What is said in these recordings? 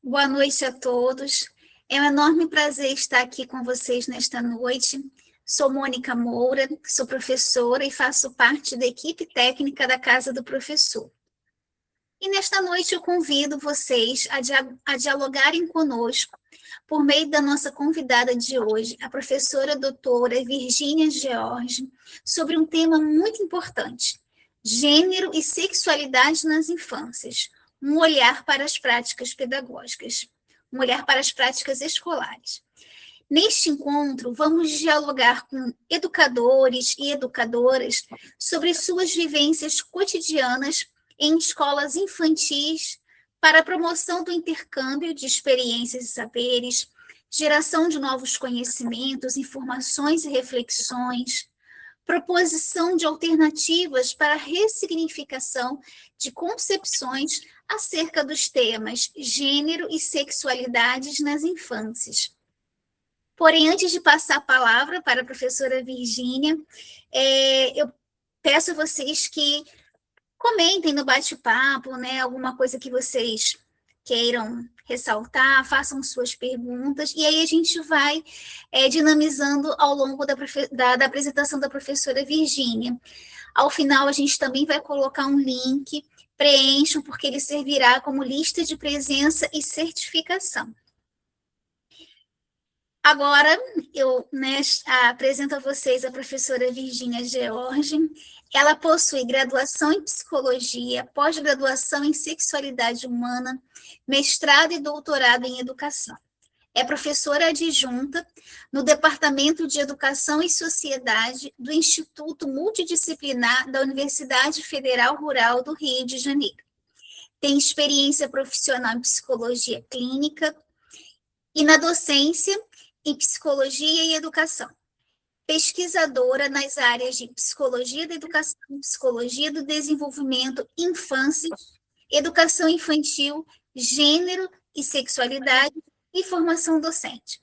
Boa noite a todos. É um enorme prazer estar aqui com vocês nesta noite. Sou Mônica Moura, sou professora e faço parte da equipe técnica da Casa do Professor. E nesta noite eu convido vocês a dialogarem conosco por meio da nossa convidada de hoje, a professora doutora Virgínia George, sobre um tema muito importante: gênero e sexualidade nas infâncias, um olhar para as práticas pedagógicas, um olhar para as práticas escolares. Neste encontro, vamos dialogar com educadores e educadoras sobre suas vivências cotidianas em escolas infantis para a promoção do intercâmbio de experiências e saberes, geração de novos conhecimentos, informações e reflexões, proposição de alternativas para a ressignificação de concepções acerca dos temas gênero e sexualidades nas infâncias. Porém, antes de passar a palavra para a professora Virgínia, eu peço a vocês que comentem no bate-papo, né, alguma coisa que vocês queiram ressaltar, façam suas perguntas, e aí a gente vai dinamizando ao longo da apresentação da professora Virgínia. Ao final, a gente também vai colocar um link, preencham, porque ele servirá como lista de presença e certificação. Agora, eu apresento a vocês a professora Virgínia George. Ela possui graduação em psicologia, pós-graduação em sexualidade humana, mestrado e doutorado em educação. É professora adjunta no Departamento de Educação e Sociedade do Instituto Multidisciplinar da Universidade Federal Rural do Rio de Janeiro. Tem experiência profissional em psicologia clínica e na docência em psicologia e educação. Pesquisadora nas áreas de psicologia da educação, psicologia do desenvolvimento, infância, educação infantil, gênero e sexualidade e formação docente.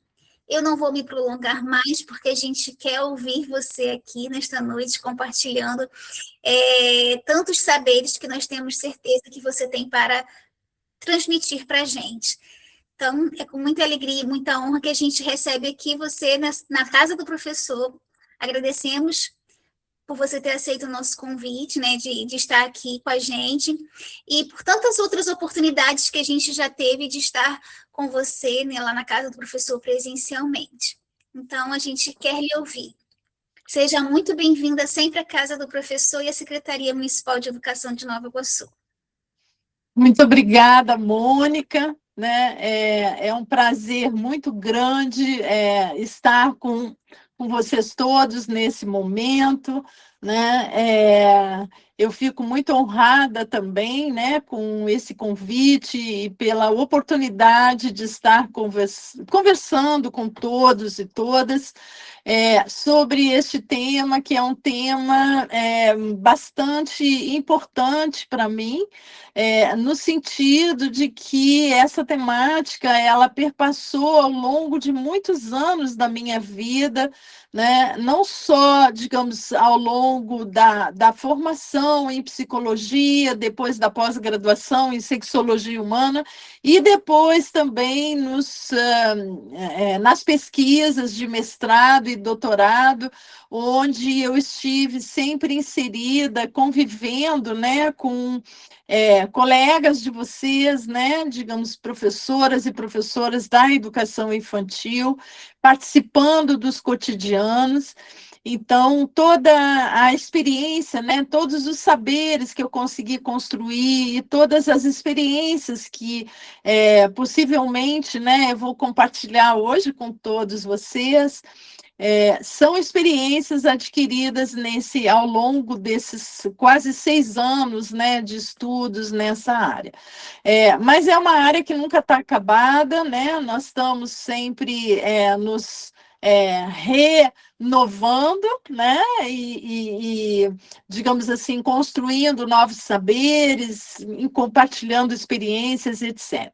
Eu não vou me prolongar mais, porque a gente quer ouvir você aqui nesta noite, compartilhando tantos saberes que nós temos certeza que você tem para transmitir para a gente. Então, é com muita alegria e muita honra que a gente recebe aqui você na Casa do Professor. Agradecemos por você ter aceito o nosso convite, né, de estar aqui com a gente, e por tantas outras oportunidades que a gente já teve de estar com você, né, lá na Casa do Professor presencialmente. Então, a gente quer lhe ouvir. Seja muito bem-vinda sempre à Casa do Professor e à Secretaria Municipal de Educação de Nova Iguaçu. Muito obrigada, Mônica. Né? É um prazer muito grande estar com vocês todos nesse momento. Né? Eu fico muito honrada também, né, com esse convite e pela oportunidade de estar conversando com todos e todas sobre este tema, que é um tema bastante importante para mim, no sentido de que essa temática ela perpassou ao longo de muitos anos da minha vida, né? Não só, digamos, ao longo da formação em psicologia, depois da pós-graduação em sexologia humana, e depois também nas pesquisas de mestrado e doutorado, onde eu estive sempre inserida, convivendo, né, com colegas de vocês, né, digamos, professoras e professoras da educação infantil, participando dos cotidianos. Então, toda a experiência, né, todos os saberes que eu consegui construir, e todas as experiências que possivelmente, né, eu vou compartilhar hoje com todos vocês, são experiências adquiridas ao longo desses quase 6 anos, né, de estudos nessa área. Mas é uma área que nunca está acabada, né? Nós estamos sempre nos renovando, né? Digamos assim, construindo novos saberes, compartilhando experiências, etc.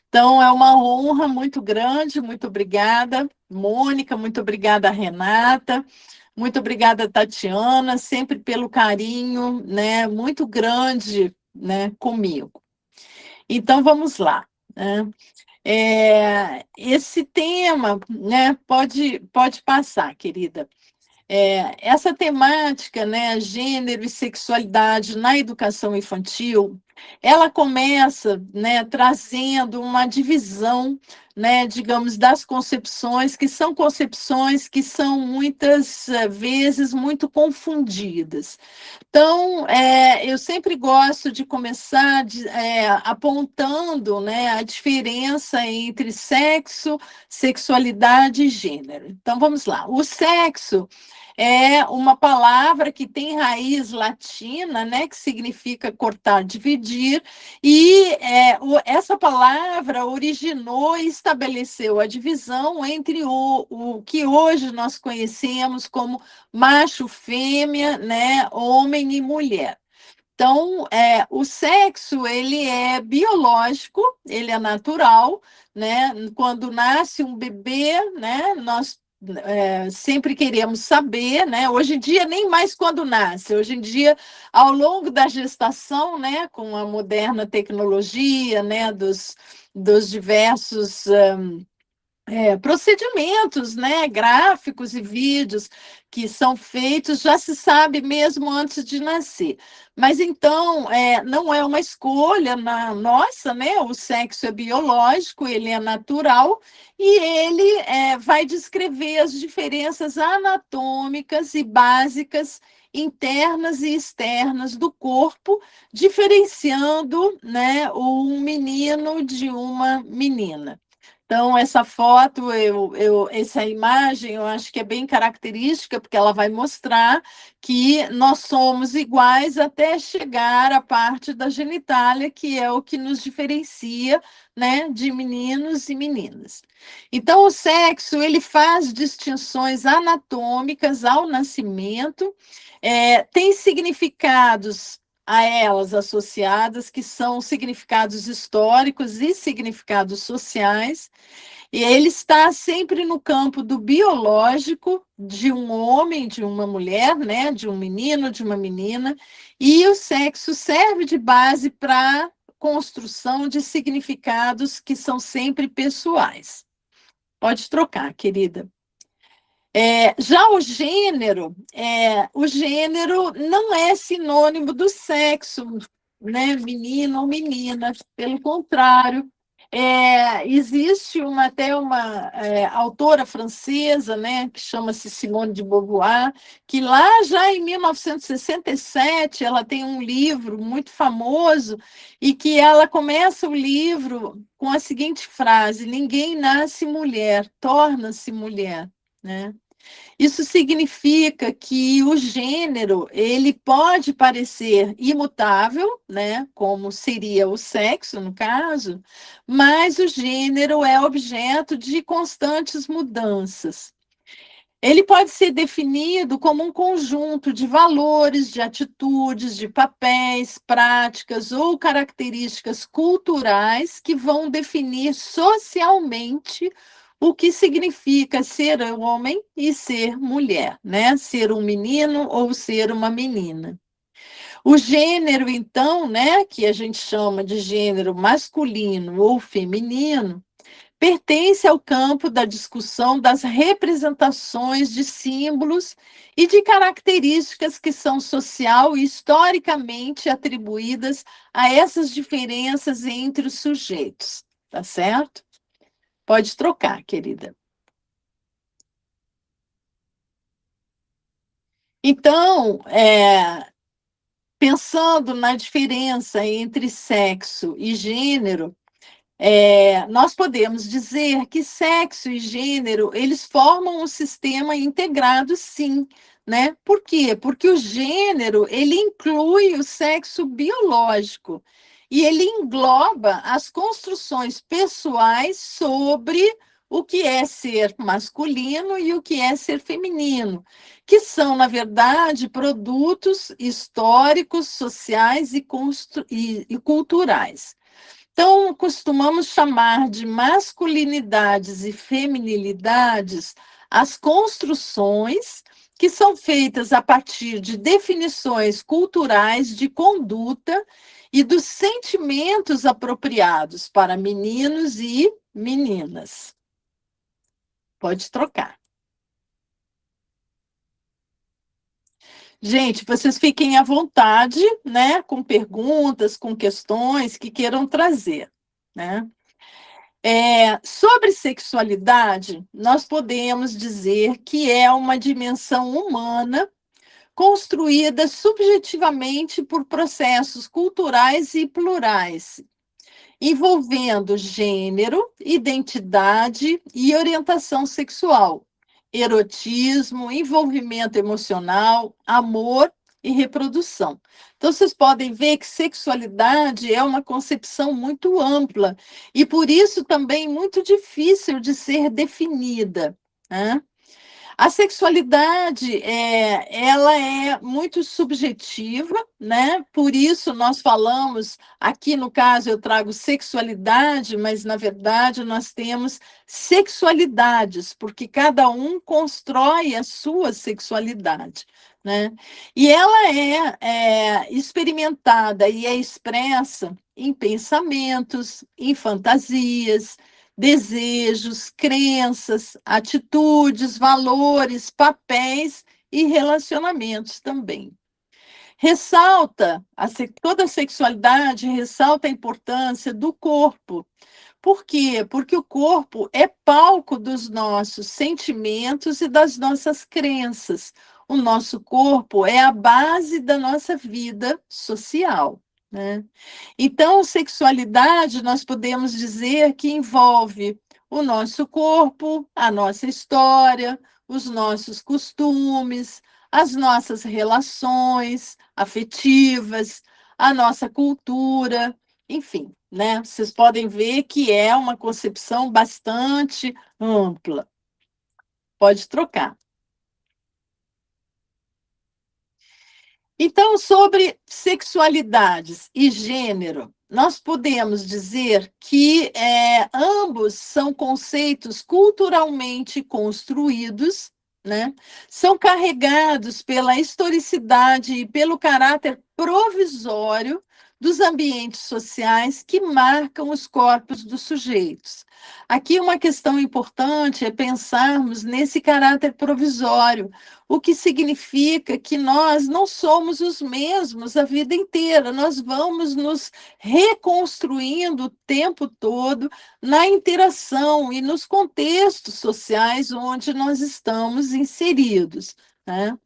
Então, é uma honra muito grande, muito obrigada, Mônica, muito obrigada, Renata, muito obrigada, Tatiana, sempre pelo carinho, né, muito grande, né, comigo. Então, vamos lá, né? Esse tema, né, pode passar, querida. Essa temática, né, gênero e sexualidade na educação infantil, ela começa, né, trazendo uma divisão, né, digamos, das concepções, que são muitas vezes muito confundidas. Então, eu sempre gosto de começar apontando, né, a diferença entre sexo, sexualidade e gênero. Então, vamos lá. O sexo é uma palavra que tem raiz latina, né, que significa cortar, dividir, e essa palavra originou e estabeleceu a divisão entre o que hoje nós conhecemos como macho, fêmea, né, homem e mulher. Então, o sexo, ele é biológico, ele é natural, né? Quando nasce um bebê, né, nós sempre queremos saber, né? Hoje em dia, nem mais quando nasce. Hoje em dia, ao longo da gestação, né, com a moderna tecnologia, né, dos diversos procedimentos, né, gráficos e vídeos que são feitos, já se sabe mesmo antes de nascer. Mas então, não é uma escolha nossa, né? O sexo é biológico, ele é natural, e ele vai descrever as diferenças anatômicas e básicas, internas e externas do corpo, diferenciando, né, um menino de uma menina. Então, essa foto, essa imagem, eu acho que é bem característica, porque ela vai mostrar que nós somos iguais até chegar à parte da genitália, que é o que nos diferencia, né, de meninos e meninas. Então, o sexo, ele faz distinções anatômicas ao nascimento, tem significados a elas associadas, que são significados históricos e significados sociais, e ele está sempre no campo do biológico, de um homem, de uma mulher, né, de um menino, de uma menina, e o sexo serve de base para construção de significados que são sempre pessoais. Pode trocar, querida. Já o gênero não é sinônimo do sexo, né, menino ou menina, pelo contrário. Existe até uma autora francesa, né, que chama-se Simone de Beauvoir, que lá já em 1967 ela tem um livro muito famoso e que ela começa o livro com a seguinte frase: ninguém nasce mulher, torna-se mulher, né? Isso significa que o gênero, ele pode parecer imutável, né, como seria o sexo no caso, mas o gênero é objeto de constantes mudanças. Ele pode ser definido como um conjunto de valores, de atitudes, de papéis, práticas ou características culturais que vão definir socialmente o que significa ser homem e ser mulher, né? Ser um menino ou ser uma menina. O gênero, então, né, que a gente chama de gênero masculino ou feminino, pertence ao campo da discussão das representações de símbolos e de características que são social e historicamente atribuídas a essas diferenças entre os sujeitos, tá certo? Pode trocar, querida. Então, pensando na diferença entre sexo e gênero, nós podemos dizer que sexo e gênero, eles formam um sistema integrado, sim, né? Por quê? Porque o gênero, ele inclui o sexo biológico e ele engloba as construções pessoais sobre o que é ser masculino e o que é ser feminino, que são, na verdade, produtos históricos, sociais e culturais. Então, costumamos chamar de masculinidades e feminilidades as construções que são feitas a partir de definições culturais de conduta e dos sentimentos apropriados para meninos e meninas. Pode trocar. Gente, vocês fiquem à vontade, né, com perguntas, com questões que queiram trazer, né? Sobre sexualidade, nós podemos dizer que é uma dimensão humana construída subjetivamente por processos culturais e plurais, envolvendo gênero, identidade e orientação sexual, erotismo, envolvimento emocional, amor e reprodução. Então, vocês podem ver que sexualidade é uma concepção muito ampla e, por isso, também muito difícil de ser definida, né? A sexualidade, ela é muito subjetiva, né? Por isso nós falamos, aqui no caso eu trago sexualidade, mas na verdade nós temos sexualidades, porque cada um constrói a sua sexualidade, né? E ela é experimentada e é expressa em pensamentos, em fantasias, desejos, crenças, atitudes, valores, papéis e relacionamentos também. Toda a sexualidade ressalta a importância do corpo. Por quê? Porque o corpo é palco dos nossos sentimentos e das nossas crenças. O nosso corpo é a base da nossa vida social, né? Então, sexualidade, nós podemos dizer que envolve o nosso corpo, a nossa história, os nossos costumes, as nossas relações afetivas, a nossa cultura, enfim, né? Vocês podem ver que é uma concepção bastante ampla. Pode trocar. Então, sobre sexualidades e gênero, nós podemos dizer que ambos são conceitos culturalmente construídos, né? São carregados pela historicidade e pelo caráter provisório dos ambientes sociais que marcam os corpos dos sujeitos. Aqui uma questão importante é pensarmos nesse caráter provisório, o que significa que nós não somos os mesmos a vida inteira, nós vamos nos reconstruindo o tempo todo na interação e nos contextos sociais onde nós estamos inseridos, né?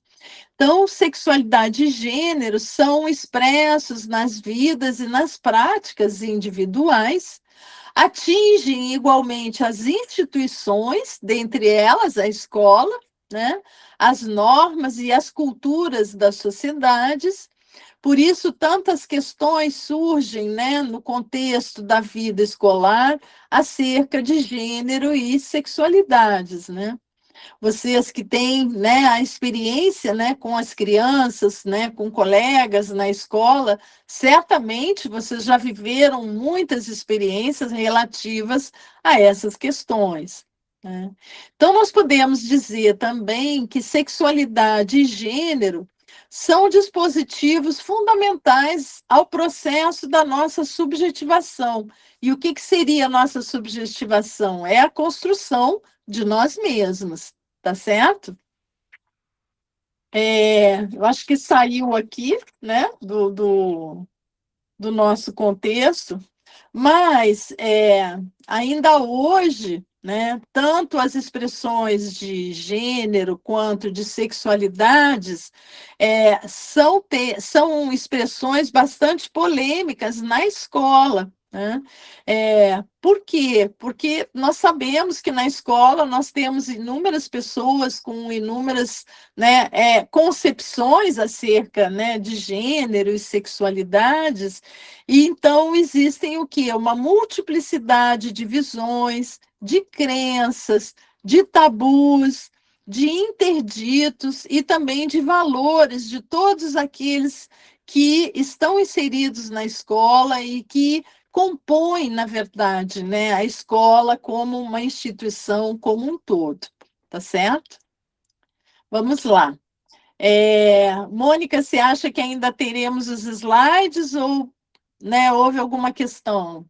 Então, sexualidade e gênero são expressos nas vidas e nas práticas individuais, atingem igualmente as instituições, dentre elas a escola, né? As normas e as culturas das sociedades. Por isso, tantas questões surgem, né, no contexto da vida escolar acerca de gênero e sexualidades, né? Vocês que têm, né, a experiência, né, com as crianças, né, com colegas na escola, certamente vocês já viveram muitas experiências relativas a essas questões, né? Então, nós podemos dizer também que sexualidade e gênero são dispositivos fundamentais ao processo da nossa subjetivação. E o que seria a nossa subjetivação? É a construção de nós mesmos, tá certo? Eu acho que saiu aqui, né, do nosso contexto, mas ainda hoje, né, tanto as expressões de gênero quanto de sexualidades são expressões bastante polêmicas na escola, né? Por quê? Porque nós sabemos que na escola nós temos inúmeras pessoas com inúmeras, né, concepções acerca, né, de gênero e sexualidades, e então existem o quê? Uma multiplicidade de visões, de crenças, de tabus, de interditos e também de valores de todos aqueles que estão inseridos na escola e que compõem, na verdade, né, a escola como uma instituição como um todo, tá certo? Vamos lá. Mônica, você acha que ainda teremos os slides ou né? Houve alguma questão?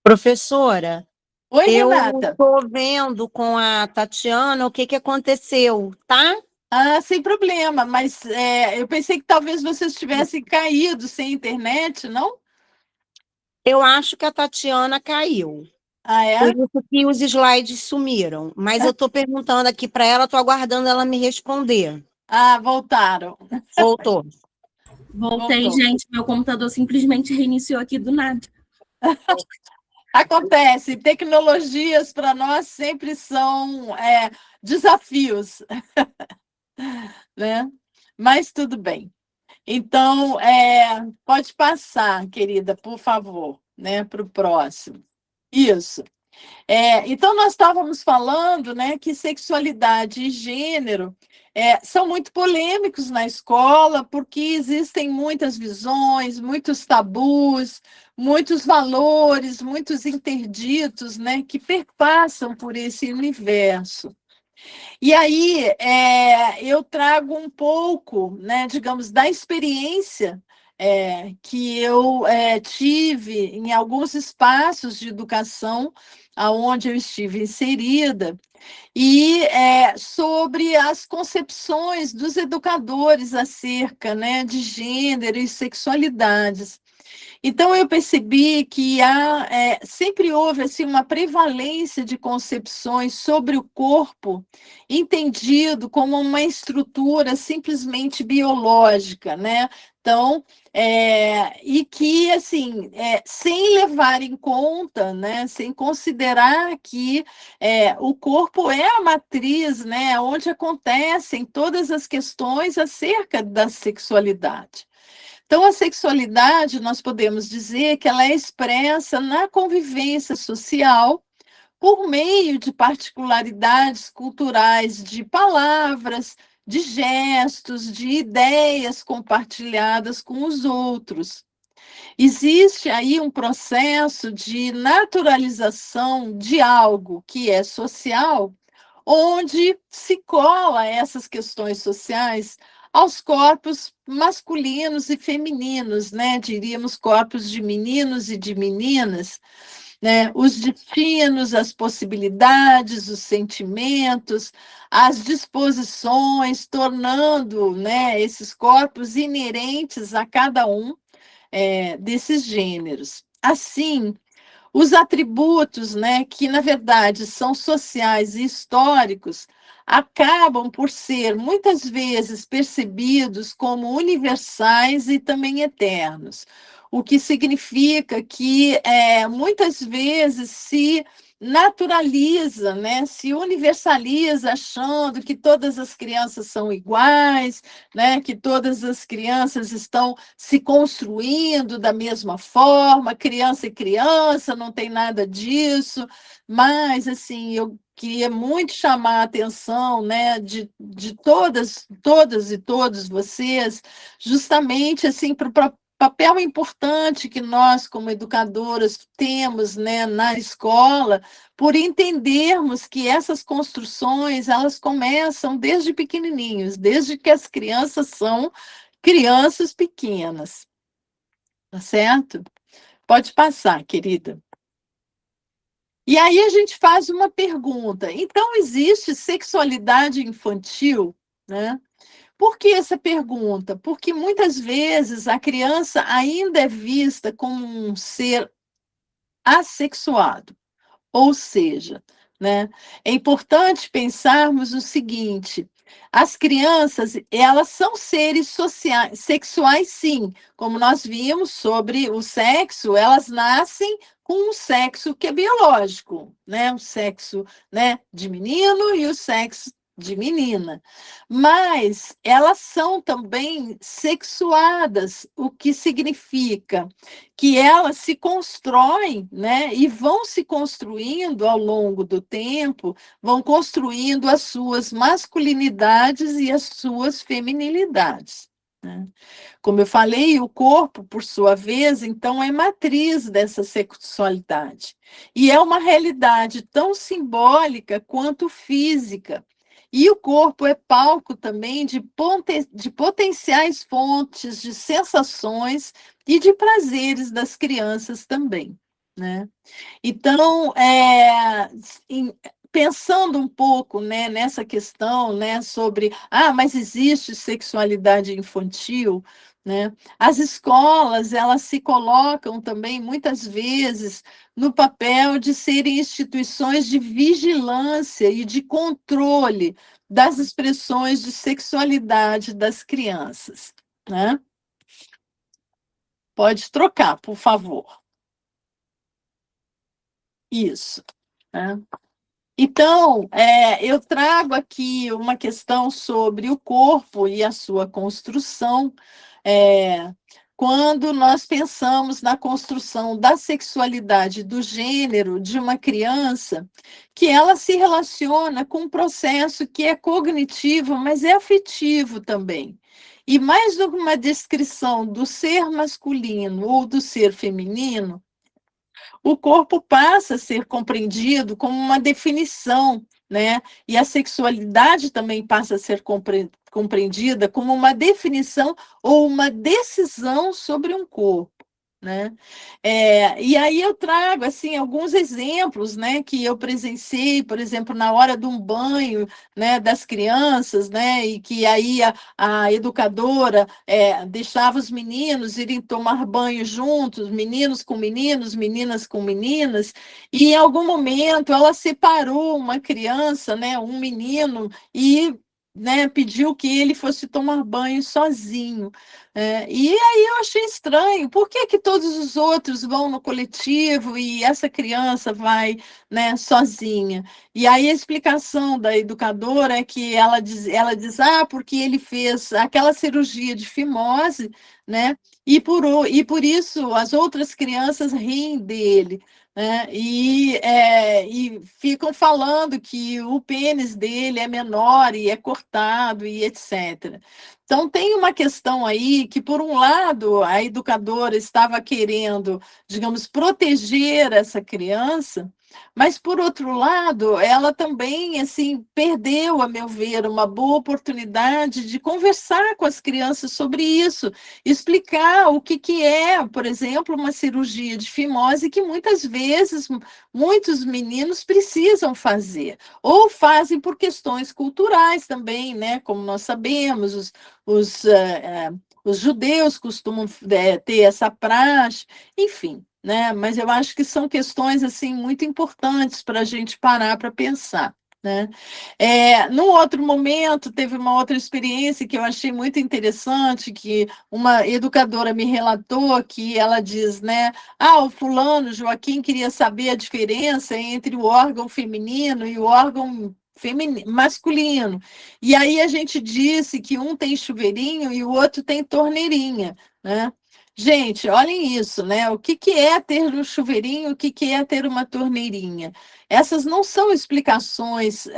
Professora, Oi, eu Renata. estou vendo com a Tatiana o que que aconteceu, tá? Ah, sem problema, mas eu pensei que talvez vocês tivessem caído sem internet, não? Eu acho que a Tatiana caiu. Ah, Por é? isso que os slides sumiram. Mas eu estou perguntando aqui para ela, estou aguardando ela me responder. Ah, voltaram. Voltou. Voltei, Voltou. gente. Meu computador simplesmente reiniciou aqui do nada. Acontece, tecnologias para nós sempre são desafios, né? Mas tudo bem. Então, pode passar, querida, por favor, né, para o próximo. Isso. Então, nós estávamos falando, né, que sexualidade e gênero são muito polêmicos na escola, porque existem muitas visões, muitos tabus, muitos valores, muitos interditos, né, que perpassam por esse universo. E aí, eu trago um pouco, né, digamos, da experiência que eu tive em alguns espaços de educação aonde eu estive inserida, e sobre as concepções dos educadores acerca, né, de gênero e sexualidades. Então, eu percebi que sempre houve assim, uma prevalência de concepções sobre o corpo, entendido como uma estrutura simplesmente biológica, né? Então, e que, assim, sem levar em conta, né, sem considerar que o corpo é a matriz, né, onde acontecem todas as questões acerca da sexualidade. Então, a sexualidade, nós podemos dizer que ela é expressa na convivência social por meio de particularidades culturais de palavras, de gestos, de ideias compartilhadas com os outros. Existe aí um processo de naturalização de algo que é social, onde se cola essas questões sociais aos corpos masculinos e femininos, né? Diríamos corpos de meninos e de meninas, né? Os destinos, as possibilidades, os sentimentos, as disposições, tornando, né, esses corpos inerentes a cada um desses gêneros. Assim, os atributos, né, que na verdade são sociais e históricos, acabam por ser muitas vezes percebidos como universais e também eternos, o que significa que muitas vezes se naturaliza, né, se universaliza, achando que todas as crianças são iguais, né, que todas as crianças estão se construindo da mesma forma, criança e criança, não tem nada disso, mas, assim, eu queria muito chamar a atenção, né, de todas e todos vocês, justamente, assim, para o papel importante que nós, como educadoras, temos, né, na escola, por entendermos que essas construções, elas começam desde pequenininhos, desde que as crianças são crianças pequenas, tá certo? Pode passar, querida. E aí a gente faz uma pergunta. Então, existe sexualidade infantil, né? Por que essa pergunta? Porque muitas vezes a criança ainda é vista como um ser assexuado. Ou seja, né, é importante pensarmos o seguinte: as crianças, elas são seres sociais, sexuais, sim, como nós vimos sobre o sexo, elas nascem com um sexo que é biológico, né, o sexo, né, de menino e o sexo de menina, mas elas são também sexuadas, o que significa que elas se constroem, né, e vão se construindo ao longo do tempo, vão construindo as suas masculinidades e as suas feminilidades, né? Como eu falei, o corpo, por sua vez, então, é matriz dessa sexualidade. E é uma realidade tão simbólica quanto física. E o corpo é palco também de potenciais fontes de sensações e de prazeres das crianças também, né? Então, pensando um pouco, né, nessa questão, né, sobre, mas existe sexualidade infantil, né? As escolas, elas se colocam também, muitas vezes, no papel de serem instituições de vigilância e de controle das expressões de sexualidade das crianças, né? Pode trocar, por favor. Isso, né? Então, eu trago aqui uma questão sobre o corpo e a sua construção, quando nós pensamos na construção da sexualidade do gênero de uma criança, que ela se relaciona com um processo que é cognitivo, mas é afetivo também. E mais do que uma descrição do ser masculino ou do ser feminino, o corpo passa a ser compreendido como uma definição, né? E a sexualidade também passa a ser compreendida como uma definição ou uma decisão sobre um corpo, né? E aí eu trago assim alguns exemplos, né, que eu presenciei, por exemplo, na hora de um banho, né, das crianças, né, e que aí a educadora deixava os meninos irem tomar banho juntos, meninos com meninos, meninas com meninas, e em algum momento ela separou uma criança, né, um menino, e né, pediu que ele fosse tomar banho sozinho. E aí eu achei estranho, por que que todos os outros vão no coletivo e essa criança vai, né, sozinha? E aí a explicação da educadora é que ela diz, porque ele fez aquela cirurgia de fimose, né, e por isso as outras crianças riem dele, né, e ficam falando que o pênis dele é menor e é cortado e etc. Então, tem uma questão aí que, por um lado, a educadora estava querendo, digamos, proteger essa criança, mas, por outro lado, ela também, assim, perdeu, a meu ver, uma boa oportunidade de conversar com as crianças sobre isso, explicar o que é, por exemplo, uma cirurgia de fimose que muitas vezes muitos meninos precisam fazer, ou fazem por questões culturais também, né? Como nós sabemos, os judeus costumam ter essa praxe, enfim, né? Mas eu acho que são questões assim muito importantes para a gente parar para pensar. Né? Num outro momento, teve uma outra experiência que eu achei muito interessante, que uma educadora me relatou, que ela diz, né, o fulano, Joaquim, queria saber a diferença entre o órgão feminino e o órgão masculino. E aí a gente disse que um tem chuveirinho e o outro tem torneirinha, né? Gente, olhem isso, né? O que é ter um chuveirinho, o que é ter uma torneirinha? Essas não são explicações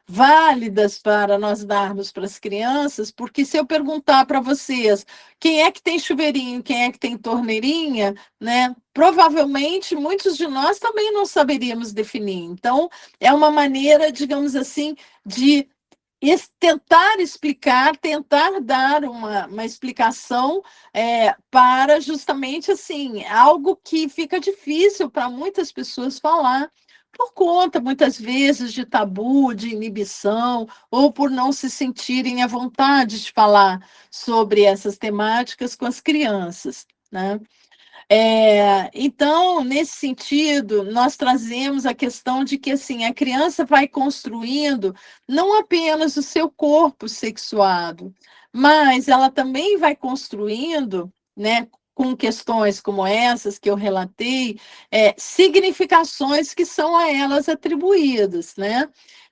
válidas para nós darmos para as crianças, porque se eu perguntar para vocês quem é que tem chuveirinho, quem é que tem torneirinha, né? Provavelmente muitos de nós também não saberíamos definir. Então, é uma maneira, digamos assim, de tentar explicar, tentar dar uma explicação para justamente assim algo que fica difícil para muitas pessoas falar, por conta, muitas vezes, de tabu, de inibição, ou por não se sentirem à vontade de falar sobre essas temáticas com as crianças, né? Então, nesse sentido, nós trazemos a questão de que assim, a criança vai construindo não apenas o seu corpo sexuado, mas ela também vai construindo, né, com questões como essas que eu relatei, significações que são a elas atribuídas, né?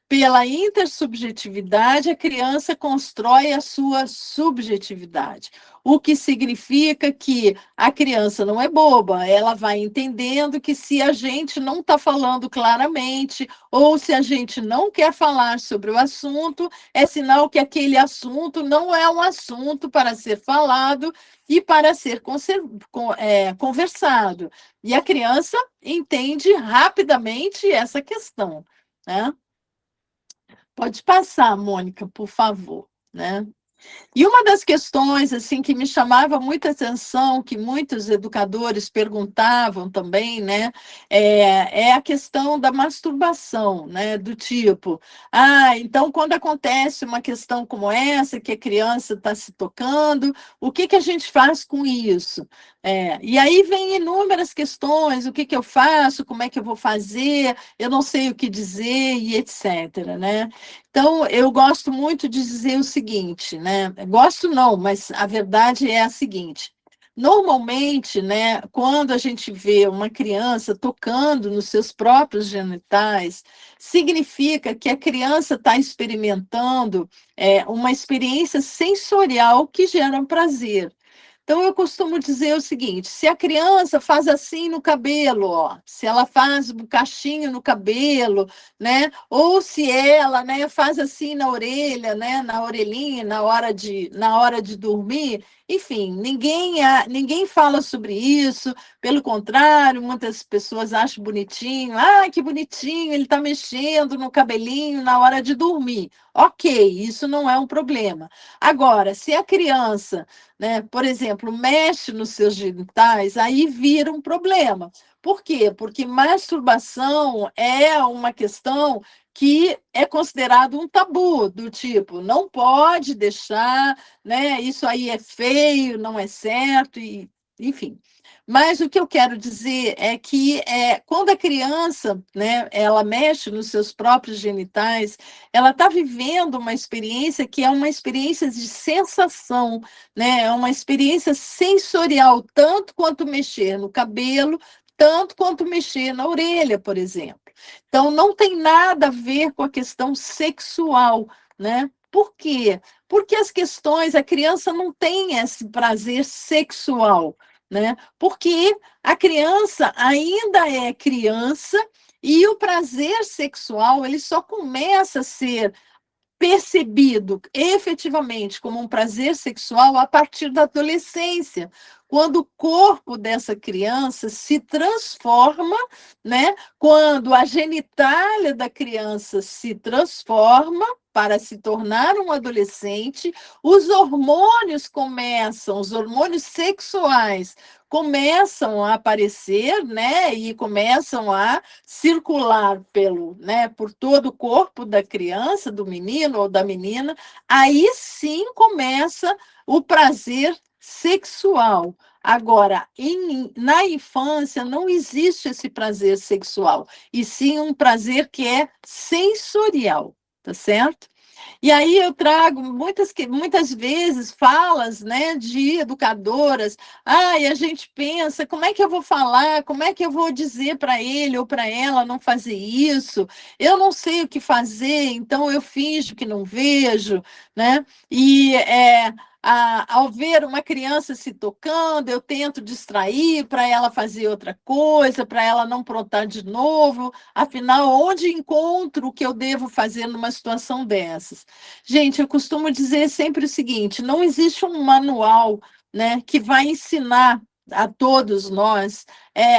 Pela intersubjetividade, a criança constrói a sua subjetividade, o que significa que a criança não é boba, ela vai entendendo que se a gente não está falando claramente, ou se a gente não quer falar sobre o assunto, é sinal que aquele assunto não é um assunto para ser falado e para ser conversado. E a criança entende rapidamente essa questão, né? Pode passar, Mônica, por favor, né? E uma das questões assim que me chamava muita atenção, que muitos educadores perguntavam também, né, é a questão da masturbação, né, do tipo, então quando acontece uma questão como essa, que a criança está se tocando, o que a gente faz com isso? E aí vem inúmeras questões, o que eu faço, como é que eu vou fazer, eu não sei o que dizer e etc, né? Então, eu gosto muito de dizer o seguinte, né? Gosto não, mas a verdade é a seguinte. Normalmente, né, quando a gente vê uma criança tocando nos seus próprios genitais, significa que a criança está experimentando uma experiência sensorial que gera um prazer. Então, eu costumo dizer o seguinte: se a criança faz assim no cabelo, ó, se ela faz um cachinho no cabelo, né, ou se ela, né, faz assim na orelha, né, na orelhinha, na hora de dormir, enfim, ninguém fala sobre isso, pelo contrário, muitas pessoas acham bonitinho, que bonitinho, ele está mexendo no cabelinho na hora de dormir. Ok, isso não é um problema. Agora, se a criança, né, por exemplo, mexe nos seus genitais, aí vira um problema. Por quê? Porque masturbação é uma questão que é considerado um tabu, do tipo, não pode deixar, né, isso aí é feio, não é certo, e, enfim. Mas o que eu quero dizer é que quando a criança, né, ela mexe nos seus próprios genitais, ela está vivendo uma experiência que é uma experiência de sensação, né? É uma experiência sensorial, tanto quanto mexer no cabelo, tanto quanto mexer na orelha, por exemplo. Então, não tem nada a ver com a questão sexual, né? Por quê? Porque a criança não tem esse prazer sexual, né? Porque a criança ainda é criança e o prazer sexual ele só começa a ser percebido efetivamente como um prazer sexual a partir da adolescência, quando o corpo dessa criança se transforma, né? Quando a genitália da criança se transforma para se tornar um adolescente, os hormônios sexuais começam a aparecer, né? E começam a circular por todo o corpo da criança, do menino ou da menina, aí sim começa o prazer sexual. Agora, na infância não existe esse prazer sexual, e sim um prazer que é sensorial, tá certo? E aí eu trago muitas vezes falas, né, de educadoras, e a gente pensa, como é que eu vou falar, como é que eu vou dizer para ele ou para ela não fazer isso? Eu não sei o que fazer, então eu finjo que não vejo, né? E ao ver uma criança se tocando, eu tento distrair para ela fazer outra coisa, para ela não aprontar de novo. Afinal, onde encontro o que eu devo fazer numa situação dessas? Gente, eu costumo dizer sempre o seguinte: não existe um manual, né, que vai ensinar a todos nós,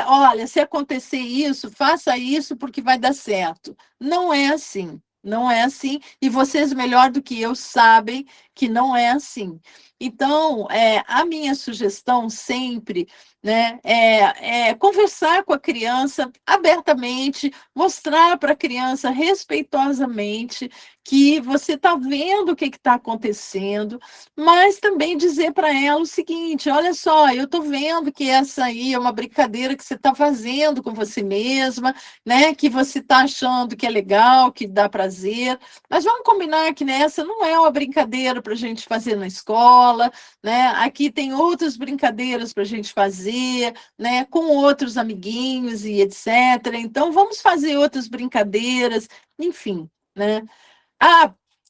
olha, se acontecer isso, faça isso porque vai dar certo. Não é assim. Não é assim, e vocês, melhor do que eu, sabem que não é assim. Então, a minha sugestão sempre, né, é conversar com a criança abertamente, mostrar para a criança respeitosamente que você está vendo o que está acontecendo, mas também dizer para ela o seguinte: olha só, eu estou vendo que essa aí é uma brincadeira que você está fazendo com você mesma, né, que você está achando que é legal, que dá prazer, mas vamos combinar que nessa não é uma brincadeira para a gente fazer na escola, né? Aqui tem outras brincadeiras para a gente fazer, né, com outros amiguinhos e etc. Então, vamos fazer outras brincadeiras, enfim, né?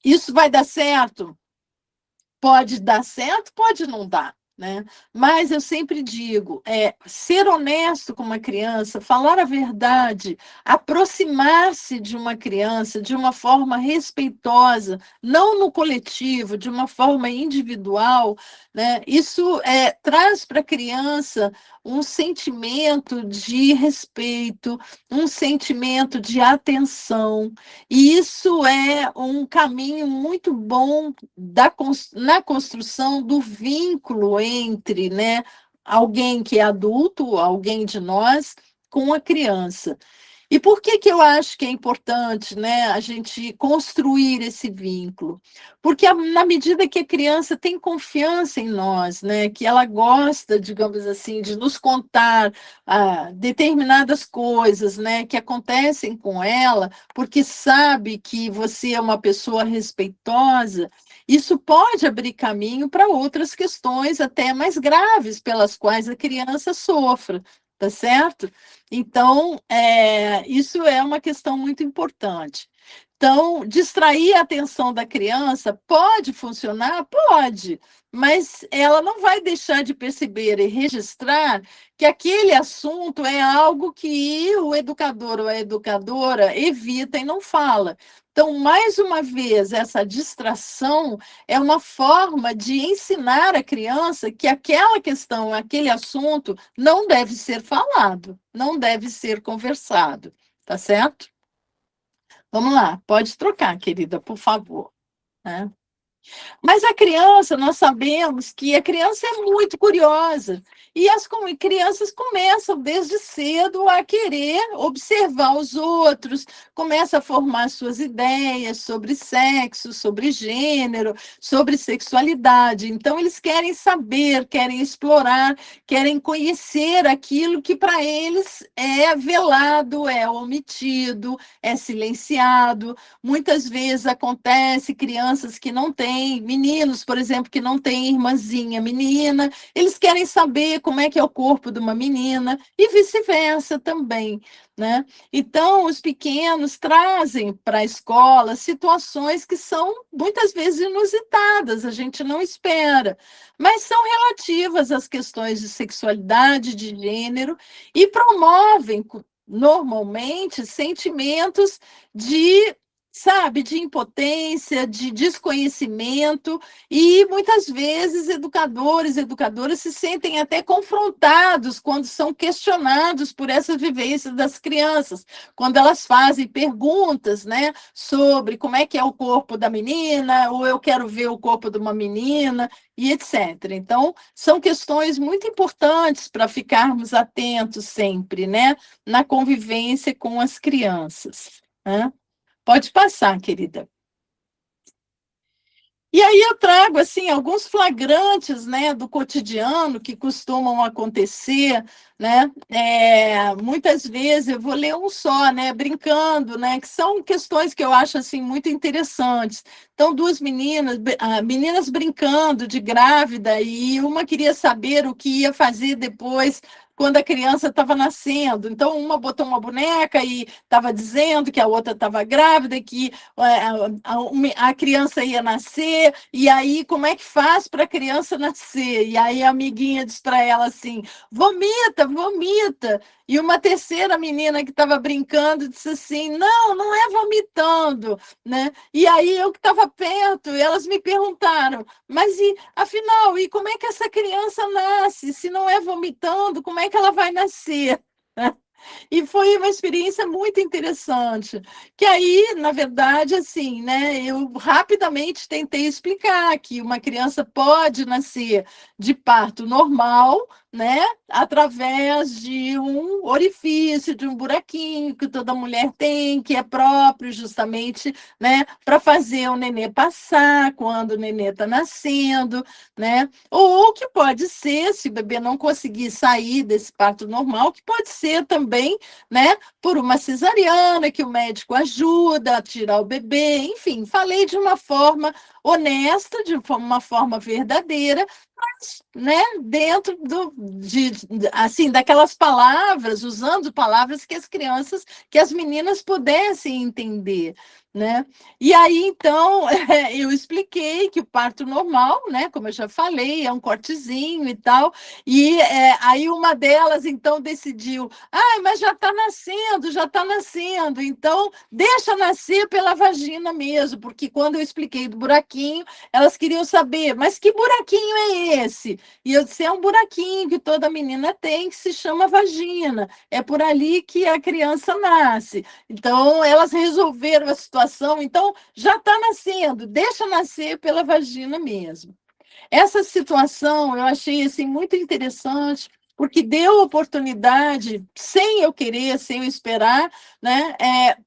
Isso vai dar certo? Pode dar certo, pode não dar, né? Mas eu sempre digo, ser honesto com uma criança, falar a verdade, aproximar-se de uma criança de uma forma respeitosa, não no coletivo, de uma forma individual, né? Isso traz para a criança um sentimento de respeito, um sentimento de atenção, e isso é um caminho muito bom na construção do vínculo entre, né, alguém que é adulto, alguém de nós, com a criança. E por que eu acho que é importante, né, a gente construir esse vínculo? Porque na medida que a criança tem confiança em nós, né, que ela gosta, digamos assim, de nos contar determinadas coisas, né, que acontecem com ela, porque sabe que você é uma pessoa respeitosa, isso pode abrir caminho para outras questões até mais graves pelas quais a criança sofra, tá certo? Então, isso é uma questão muito importante. Então, distrair a atenção da criança pode funcionar? Pode, mas ela não vai deixar de perceber e registrar que aquele assunto é algo que o educador ou a educadora evita e não fala. Então, mais uma vez, essa distração é uma forma de ensinar a criança que aquela questão, aquele assunto, não deve ser falado, não deve ser conversado, tá certo? Vamos lá, pode trocar, querida, por favor, né? Mas a criança, nós sabemos que a criança é muito curiosa, e as crianças começam desde cedo a querer observar os outros, começa a formar suas ideias sobre sexo, sobre gênero, sobre sexualidade. Então, eles querem saber, querem explorar, querem conhecer aquilo que para eles é velado, é omitido, é silenciado. Muitas vezes acontece crianças que não têm, meninos, por exemplo, que não têm irmãzinha menina, eles querem saber como é que é o corpo de uma menina e vice-versa também, né? Então, os pequenos trazem para a escola situações que são muitas vezes inusitadas, a gente não espera, mas são relativas às questões de sexualidade, de gênero, e promovem normalmente sentimentos de, sabe, de impotência, de desconhecimento, e muitas vezes educadores e educadoras se sentem até confrontados quando são questionados por essa vivência das crianças, quando elas fazem perguntas, né, sobre como é que é o corpo da menina, ou eu quero ver o corpo de uma menina, e etc. Então, são questões muito importantes para ficarmos atentos sempre, né, na convivência com as crianças, né? Pode passar, querida. E aí eu trago assim alguns flagrantes, né, do cotidiano que costumam acontecer, né? Muitas vezes eu vou ler um só, né, brincando, né, que são questões que eu acho assim muito interessantes. Então, duas meninas brincando de grávida, e uma queria saber o que ia fazer depois quando a criança estava nascendo. Então, uma botou uma boneca e estava dizendo que a outra estava grávida, que a criança ia nascer, e aí como é que faz para a criança nascer? E aí a amiguinha diz para ela assim, vomita, vomita. E uma terceira menina que estava brincando disse assim, não, não é vomitando, né? E aí eu que estava perto, e elas me perguntaram, mas afinal, e como é que essa criança nasce? Se não é vomitando, como é que ela vai nascer? E foi uma experiência muito interessante, que aí, na verdade, assim, né, eu rapidamente tentei explicar que uma criança pode nascer de parto normal, né, através de um orifício, de um buraquinho que toda mulher tem, que é próprio justamente, né, para fazer o nenê passar quando o nenê está nascendo, né, ou que pode ser, se o bebê não conseguir sair desse parto normal, que pode ser também, né, por uma cesariana, que o médico ajuda a tirar o bebê, enfim, falei de uma forma honesta, de uma forma verdadeira, mas, né, dentro assim, daquelas palavras, usando palavras que as crianças, que as meninas pudessem entender, né? E aí, então, eu expliquei que o parto normal, né, como eu já falei, é um cortezinho e tal, e aí uma delas, então, decidiu, mas já está nascendo, então deixa nascer pela vagina mesmo, porque quando eu expliquei do buraquinho, elas queriam saber, mas que buraquinho é esse? E eu disse, é um buraquinho que toda menina tem, que se chama vagina, é por ali que a criança nasce. Então, elas resolveram a situação, então já está nascendo, deixa nascer pela vagina mesmo. Essa situação eu achei assim, muito interessante, porque deu oportunidade, sem eu querer, sem eu esperar, né,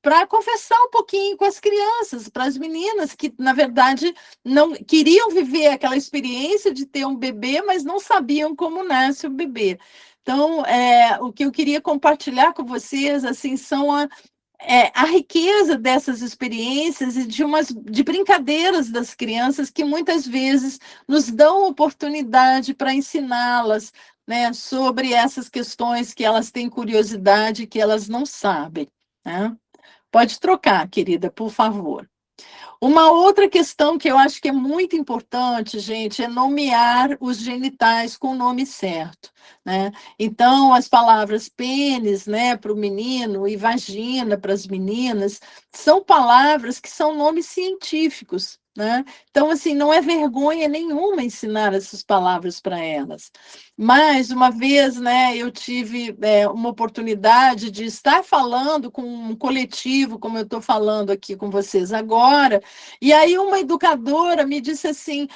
para conversar um pouquinho com as crianças, para as meninas que, na verdade, não queriam viver aquela experiência de ter um bebê, mas não sabiam como nasce o bebê. Então, o que eu queria compartilhar com vocês assim, são a riqueza dessas experiências e de brincadeiras das crianças que muitas vezes nos dão oportunidade para ensiná-las, né, sobre essas questões que elas têm curiosidade, que elas não sabem, né? Pode trocar, querida, por favor. Uma outra questão que eu acho que é muito importante, gente, é nomear os genitais com o nome certo, né? Então, as palavras pênis, né, para o menino e vagina para as meninas, são palavras que são nomes científicos, né? Então, assim, não é vergonha nenhuma ensinar essas palavras para elas. Mas, uma vez, né, eu tive uma oportunidade de estar falando com um coletivo, como eu estou falando aqui com vocês agora, e aí uma educadora me disse assim,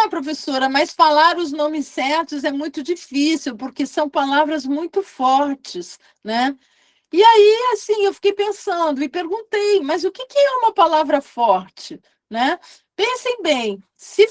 professora, mas falar os nomes certos é muito difícil, porque são palavras muito fortes, né? E aí, assim, eu fiquei pensando e perguntei, mas o que é uma palavra forte, né? Pensem bem, se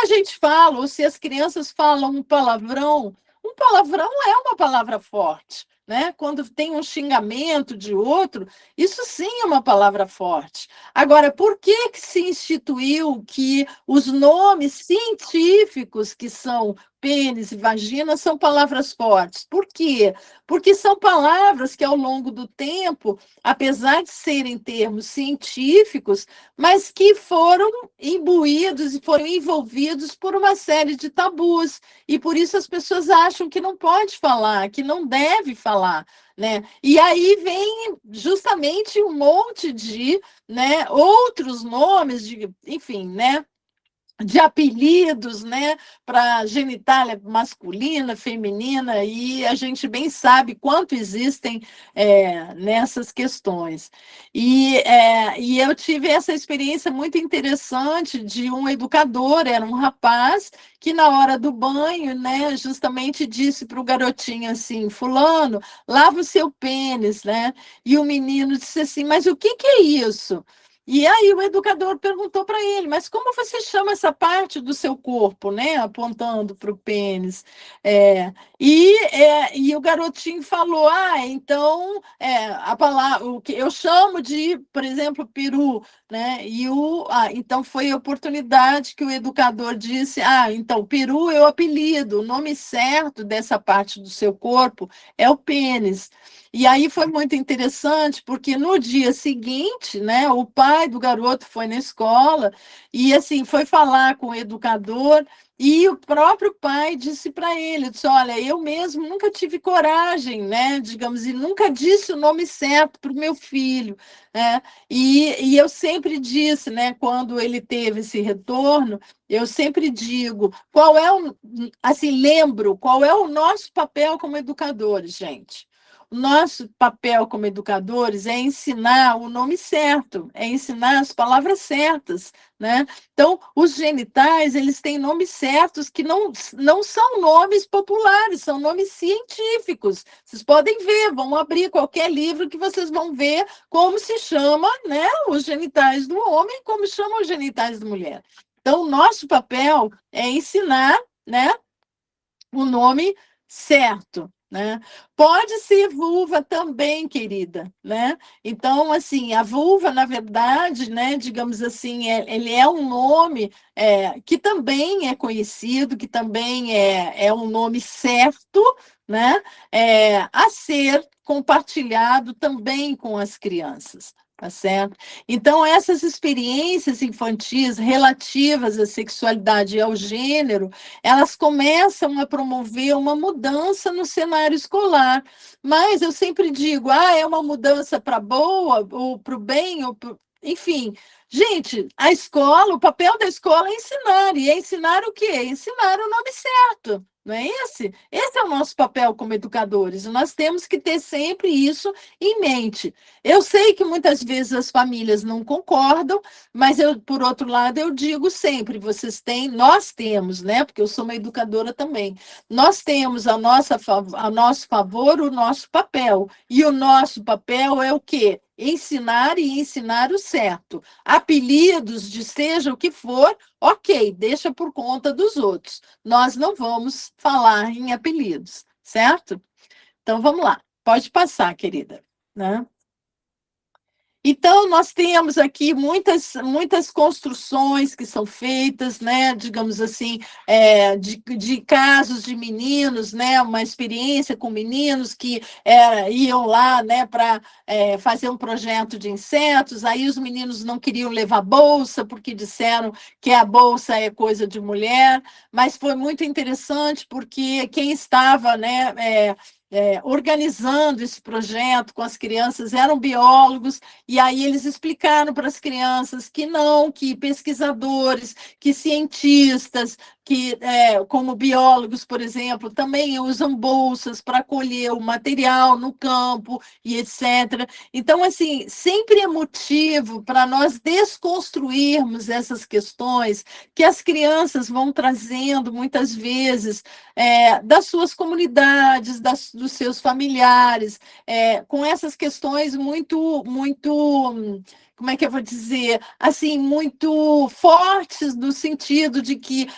a gente fala, ou se as crianças falam um palavrão é uma palavra forte, né? Quando tem um xingamento de outro, isso sim é uma palavra forte. Agora, por que se instituiu que os nomes científicos, que são pênis e vagina, são palavras fortes? Por quê? Porque são palavras que, ao longo do tempo, apesar de serem termos científicos, mas que foram imbuídos e foram envolvidos por uma série de tabus. E por isso as pessoas acham que não pode falar, que não deve falar, né? E aí vem justamente um monte de, né, outros nomes, enfim, né? De apelidos, né, para genitália masculina, feminina, e a gente bem sabe quanto existem nessas questões. E eu tive essa experiência muito interessante de um educador, era um rapaz, que na hora do banho, né, justamente disse para o garotinho assim, fulano, lava o seu pênis, né? E o menino disse assim, mas o que é isso? E aí o educador perguntou para ele, mas como você chama essa parte do seu corpo, né? Apontando para o pênis. E o garotinho falou, então a palavra, o que eu chamo de, por exemplo, peru, né? Então foi a oportunidade que o educador disse, então peru é o apelido, o nome certo dessa parte do seu corpo é o pênis. E aí foi muito interessante, porque no dia seguinte, né, o pai do garoto foi na escola e assim foi falar com o educador e o próprio pai disse para ele, disse, olha, eu mesmo nunca tive coragem, né, digamos, e nunca disse o nome certo para o meu filho, né, e eu sempre disse, né, quando ele teve esse retorno, eu sempre digo, lembro, qual é o nosso papel como educadores, gente? O nosso papel como educadores é ensinar o nome certo, é ensinar as palavras certas, né? Então, os genitais, eles têm nomes certos que não são nomes populares, são nomes científicos. Vocês podem ver, vão abrir qualquer livro que vocês vão ver como se chama, né, os genitais do homem, como chamam os genitais da mulher. Então, o nosso papel é ensinar, né, o nome certo, né? Pode ser vulva também, querida, né? Então, assim, a vulva, na verdade, né, digamos assim, ele é um nome que também é conhecido, que também é um nome certo, né? A ser compartilhado também com as crianças, tá certo? Então, essas experiências infantis relativas à sexualidade e ao gênero, elas começam a promover uma mudança no cenário escolar. Mas eu sempre digo, é uma mudança para boa, ou para o bem, enfim. Gente, a escola, o papel da escola é ensinar. E é ensinar o quê? É ensinar o nome certo. Não é esse? Esse é o nosso papel como educadores. Nós temos que ter sempre isso em mente. Eu sei que muitas vezes as famílias não concordam, mas eu, por outro lado, eu digo sempre, nós temos, né? Porque eu sou uma educadora também. Nós temos a nosso favor o nosso papel. E o nosso papel é o quê? Ensinar e ensinar o certo. Apelidos de seja o que for, ok, deixa por conta dos outros. Nós não vamos falar em apelidos, certo? Então, vamos lá. Pode passar, querida. Né? Então, nós temos aqui muitas construções que são feitas, né, digamos assim, de casos de meninos, né, uma experiência com meninos que iam lá, né, para fazer um projeto de insetos, aí os meninos não queriam levar bolsa, porque disseram que a bolsa é coisa de mulher, mas foi muito interessante, porque quem estava, né, organizando esse projeto com as crianças eram biólogos, e aí eles explicaram para as crianças que não, que pesquisadores, que cientistas, que, como biólogos, por exemplo, também usam bolsas para colher o material no campo e etc. Então, assim, sempre é motivo para nós desconstruirmos essas questões que as crianças vão trazendo muitas vezes das suas comunidades, dos seus familiares, com essas questões muito, como é que eu vou dizer, assim, muito fortes no sentido de que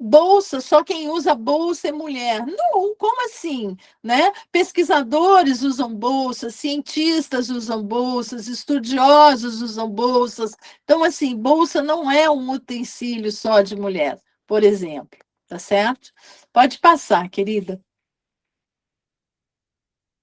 bolsa, só quem usa bolsa é mulher. Não, como assim? Né? Pesquisadores usam bolsas, cientistas usam bolsas, estudiosos usam bolsas. Então, assim, bolsa não é um utensílio só de mulher, por exemplo, tá certo? Pode passar, querida.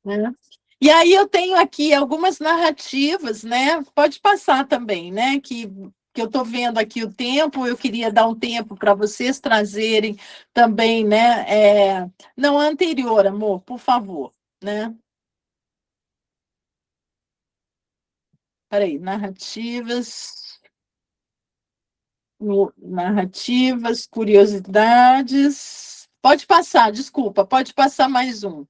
Né? E aí eu tenho aqui algumas narrativas, né? Pode passar também, né? Que eu estou vendo aqui o tempo, eu queria dar um tempo para vocês trazerem também, né? Não, a anterior, amor, por favor, né? Peraí, narrativas, curiosidades. Pode passar, desculpa, pode passar mais um.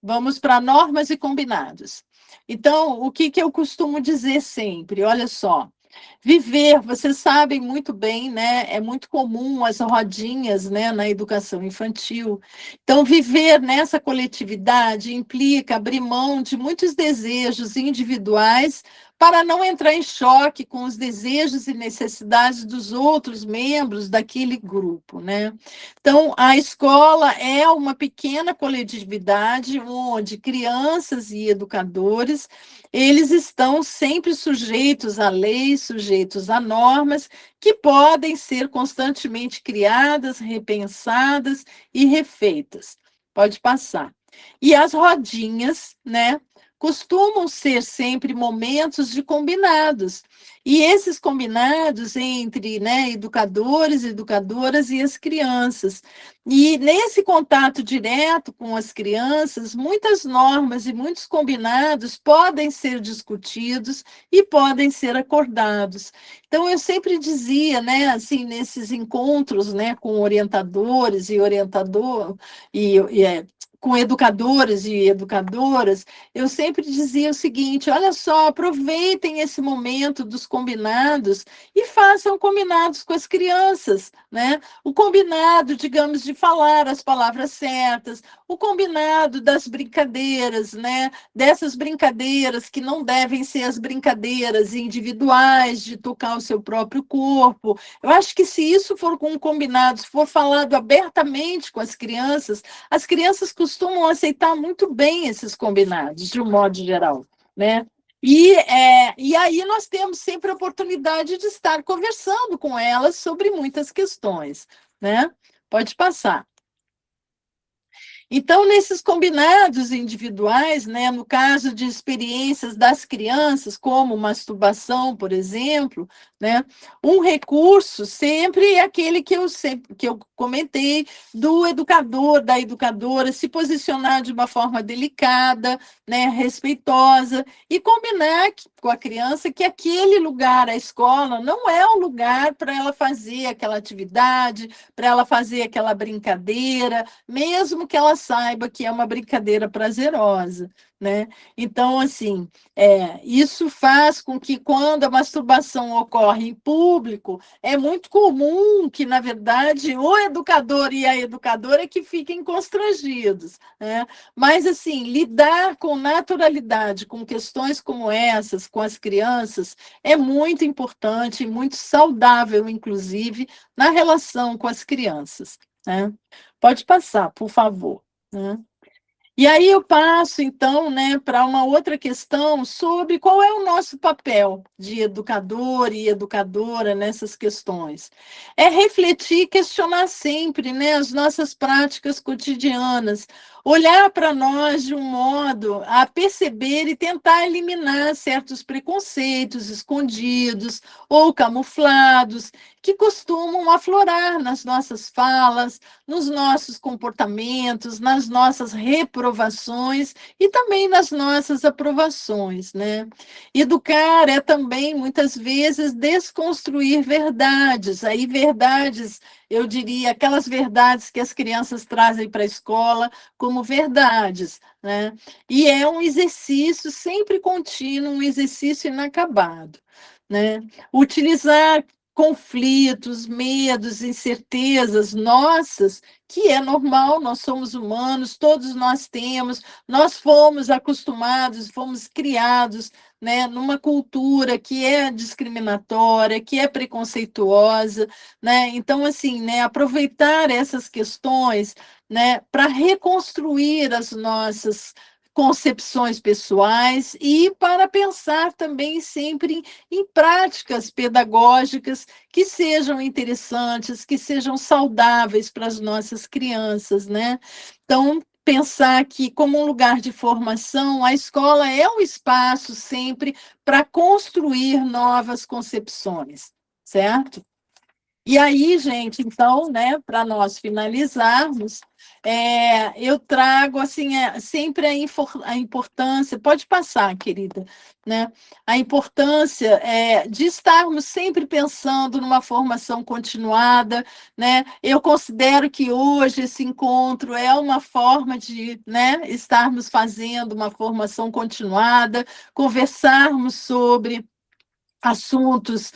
Vamos para normas e combinados. Então, o que eu costumo dizer sempre? Olha só, viver, vocês sabem muito bem, né? É muito comum as rodinhas, né, na educação infantil. Então, viver nessa coletividade implica abrir mão de muitos desejos individuais para não entrar em choque com os desejos e necessidades dos outros membros daquele grupo, né? Então, a escola é uma pequena coletividade onde crianças e educadores, eles estão sempre sujeitos a leis, sujeitos a normas que podem ser constantemente criadas, repensadas e refeitas. Pode passar. E as rodinhas, né, costumam ser sempre momentos de combinados. E esses combinados entre, né, educadores, educadoras e as crianças. E nesse contato direto com as crianças, muitas normas e muitos combinados podem ser discutidos e podem ser acordados. Então, eu sempre dizia, né, assim, nesses encontros, né, com orientadores e com educadores e educadoras, eu sempre dizia o seguinte: olha só, aproveitem esse momento dos combinados e façam combinados com as crianças, né? O combinado, digamos, de falar as palavras certas, o combinado das brincadeiras, né? Dessas brincadeiras que não devem ser as brincadeiras individuais de tocar o seu próprio corpo. Eu acho que se isso for com combinados, for falado abertamente com as crianças costumam aceitar muito bem esses combinados, de um modo geral, né? E aí nós temos sempre a oportunidade de estar conversando com elas sobre muitas questões, né? Pode passar. Então, nesses combinados individuais, né, no caso de experiências das crianças, como masturbação, por exemplo, né, um recurso sempre é aquele que eu comentei, do educador, da educadora, se posicionar de uma forma delicada, né, respeitosa, e combinar com a criança que aquele lugar, a escola, não é o lugar para ela fazer aquela atividade, para ela fazer aquela brincadeira, mesmo que ela saiba que é uma brincadeira prazerosa, né? Então, assim, isso faz com que, quando a masturbação ocorre em público, é muito comum que, na verdade, o educador e a educadora que fiquem constrangidos, né? Mas, assim, lidar com naturalidade com questões como essas, com as crianças, é muito importante e muito saudável, inclusive, na relação com as crianças, né? Pode passar, por favor, né? E aí eu passo, então, né, para uma outra questão sobre qual é o nosso papel de educador e educadora nessas questões. É refletir e questionar sempre, né, as nossas práticas cotidianas, olhar para nós de um modo a perceber e tentar eliminar certos preconceitos escondidos ou camuflados que costumam aflorar nas nossas falas, nos nossos comportamentos, nas nossas reprovações e também nas nossas aprovações, né? Educar é também, muitas vezes, desconstruir verdades. Aí, verdades, eu diria, aquelas verdades que as crianças trazem para a escola como verdades, né? E é um exercício sempre contínuo, um exercício inacabado, né? Utilizar conflitos, medos, incertezas nossas, que é normal, nós somos humanos, todos nós temos, nós fomos acostumados, fomos criados, né, numa cultura que é discriminatória, que é preconceituosa, né? Então, assim, né, aproveitar essas questões, né, para reconstruir as nossas concepções pessoais e para pensar também sempre em práticas pedagógicas que sejam interessantes, que sejam saudáveis para as nossas crianças, né? Então, pensar que, como um lugar de formação, a escola é um espaço sempre para construir novas concepções, certo? E aí, gente, então, né, para nós finalizarmos, eu trago assim sempre a importância, pode passar, querida, né? A importância de estarmos sempre pensando numa formação continuada, né? Eu considero que hoje esse encontro é uma forma de, né, estarmos fazendo uma formação continuada, conversarmos sobre assuntos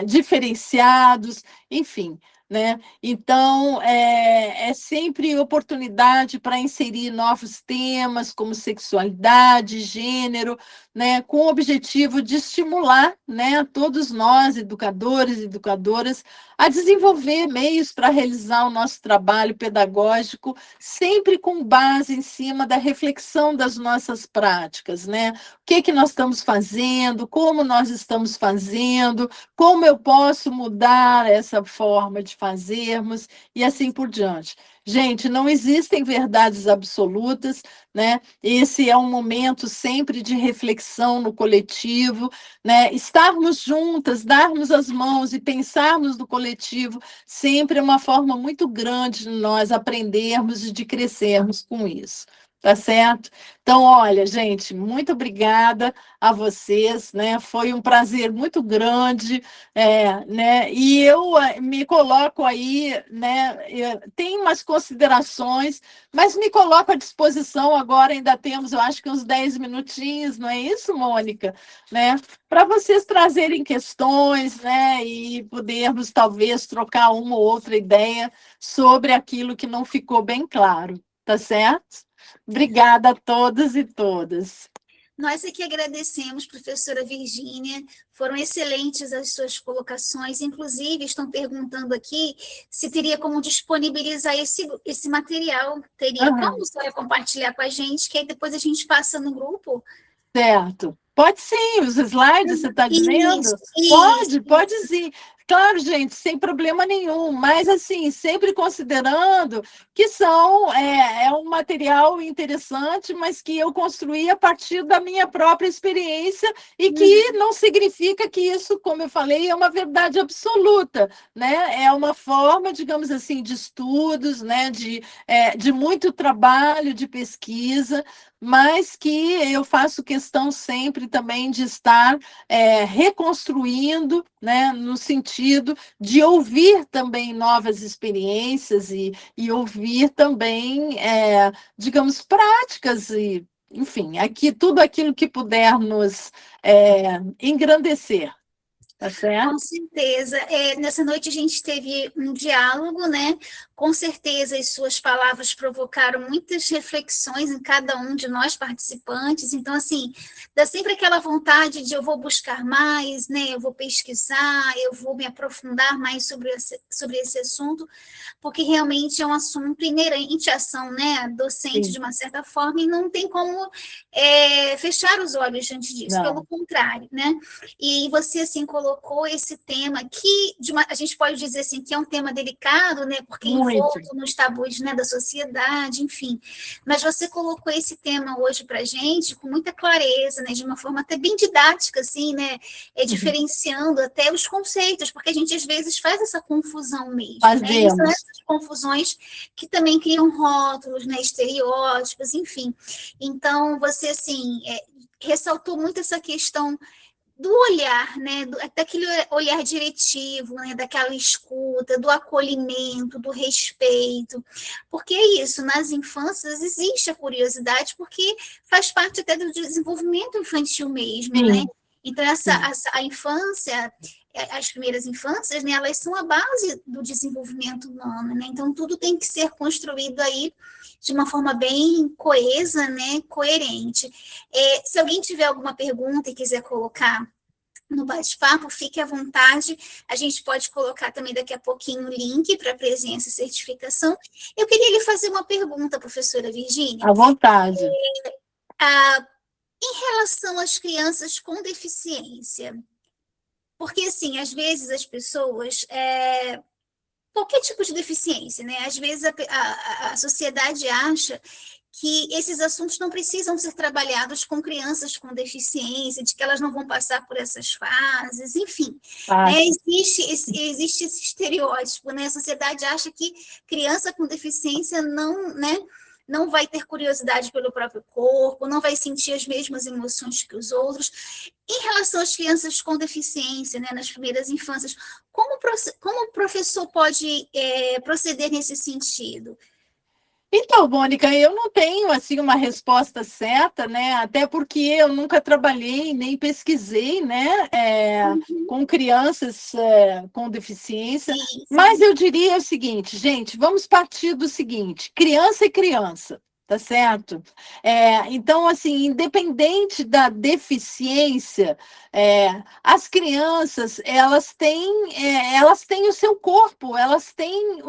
diferenciados, enfim, né? Então, é sempre oportunidade para inserir novos temas, como sexualidade, gênero, né? Com o objetivo de estimular, né, todos nós, educadores e educadoras, a desenvolver meios para realizar o nosso trabalho pedagógico, sempre com base em cima da reflexão das nossas práticas, né? O que nós estamos fazendo, como nós estamos fazendo, como eu posso mudar essa forma de fazermos e assim por diante. Gente, não existem verdades absolutas, né? Esse é um momento sempre de reflexão no coletivo, né? Estarmos juntas, darmos as mãos e pensarmos no coletivo sempre é uma forma muito grande de nós aprendermos e de crescermos com isso. Tá certo? Então, olha, gente, muito obrigada a vocês, né? Foi um prazer muito grande, né? E eu me coloco aí, né? Tem umas considerações, mas me coloco à disposição agora, ainda temos, eu acho que uns 10 minutinhos, não é isso, Mônica? Né? Para vocês trazerem questões, né? E podermos, talvez, trocar uma ou outra ideia sobre aquilo que não ficou bem claro, tá certo? Obrigada a todos e todas. Nós aqui agradecemos, professora Virgínia, foram excelentes as suas colocações, inclusive estão perguntando aqui se teria como disponibilizar esse material, teria como a senhora compartilhar com a gente, que aí depois a gente passa no grupo? Certo. Pode sim, os slides, você está dizendo? Isso. Pode sim. Claro, gente, sem problema nenhum, mas assim, sempre considerando que é um material interessante, mas que eu construí a partir da minha própria experiência e que não significa que isso, como eu falei, é uma verdade absoluta, né? É uma forma, digamos assim, de estudos, né? De muito trabalho, de pesquisa, mas que eu faço questão sempre também de estar reconstruindo, né, no sentido de ouvir também novas experiências e ouvir também, digamos, práticas e, enfim, aqui tudo aquilo que puder nos engrandecer, tá certo? Com certeza. Nessa noite a gente teve um diálogo, né? Com certeza as suas palavras provocaram muitas reflexões em cada um de nós participantes. Então, assim, dá sempre aquela vontade de eu vou buscar mais, né? Eu vou pesquisar, eu vou me aprofundar mais sobre esse assunto, porque realmente é um assunto inerente à ação, né? Docente, Sim. de uma certa forma, e não tem como fechar os olhos diante disso, Não. pelo contrário, né? E você, assim, colocou esse tema que a gente pode dizer assim que é um tema delicado, né? Porque envolto nos tabus, né, da sociedade, enfim. Mas você colocou esse tema hoje para a gente com muita clareza, né? De uma forma até bem didática, assim, né? Diferenciando até os conceitos, porque a gente às vezes faz essa confusão mesmo, né? E são essas confusões que também criam rótulos, né? Estereótipos, enfim. Então, você, assim, ressaltou muito essa questão do olhar, né, daquele olhar diretivo, né, daquela escuta, do acolhimento, do respeito, porque é isso, nas infâncias existe a curiosidade, porque faz parte até do desenvolvimento infantil mesmo, Sim. né? Então, a infância, as primeiras infâncias, né, elas são a base do desenvolvimento humano, né? Então, tudo tem que ser construído aí de uma forma bem coesa, né, coerente. Se alguém tiver alguma pergunta e quiser colocar no bate-papo, fique à vontade. A gente pode colocar também daqui a pouquinho o link para presença e certificação. Eu queria lhe fazer uma pergunta, professora Virgínia. À vontade. Em relação às crianças com deficiência, porque, assim, às vezes as pessoas... qualquer tipo de deficiência, né? Às vezes a sociedade acha que esses assuntos não precisam ser trabalhados com crianças com deficiência, de que elas não vão passar por essas fases, enfim. Né? Existe esse estereótipo, né? A sociedade acha que criança com deficiência não, né, não vai ter curiosidade pelo próprio corpo, não vai sentir as mesmas emoções que os outros. Em relação às crianças com deficiência, né, nas primeiras infâncias, como o professor pode proceder nesse sentido? Então, Mônica, eu não tenho assim uma resposta certa, né? Até porque eu nunca trabalhei nem pesquisei, né? Com crianças com deficiência. Sim. Mas eu diria o seguinte, gente, vamos partir do seguinte: criança é criança. Tá certo? Então, assim, independente da deficiência, as crianças, elas têm o seu corpo, elas têm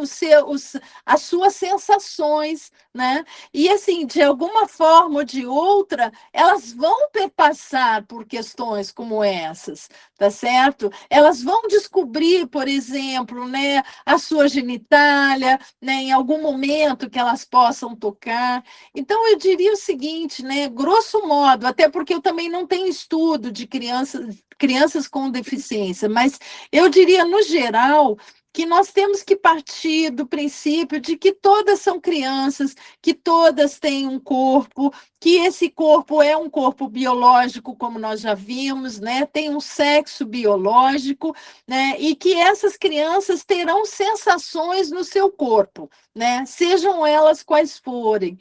as suas sensações, né? E, assim, de alguma forma ou de outra, elas vão perpassar por questões como essas, tá certo? Elas vão descobrir, por exemplo, né, a sua genitália, né, em algum momento que elas possam tocar. Então, eu diria o seguinte, né, grosso modo, até porque eu também não tenho estudo de crianças com deficiência, mas eu diria, no geral, que nós temos que partir do princípio de que todas são crianças, que todas têm um corpo, que esse corpo é um corpo biológico, como nós já vimos, né? Tem um sexo biológico, né? E que essas crianças terão sensações no seu corpo, né? Sejam elas quais forem.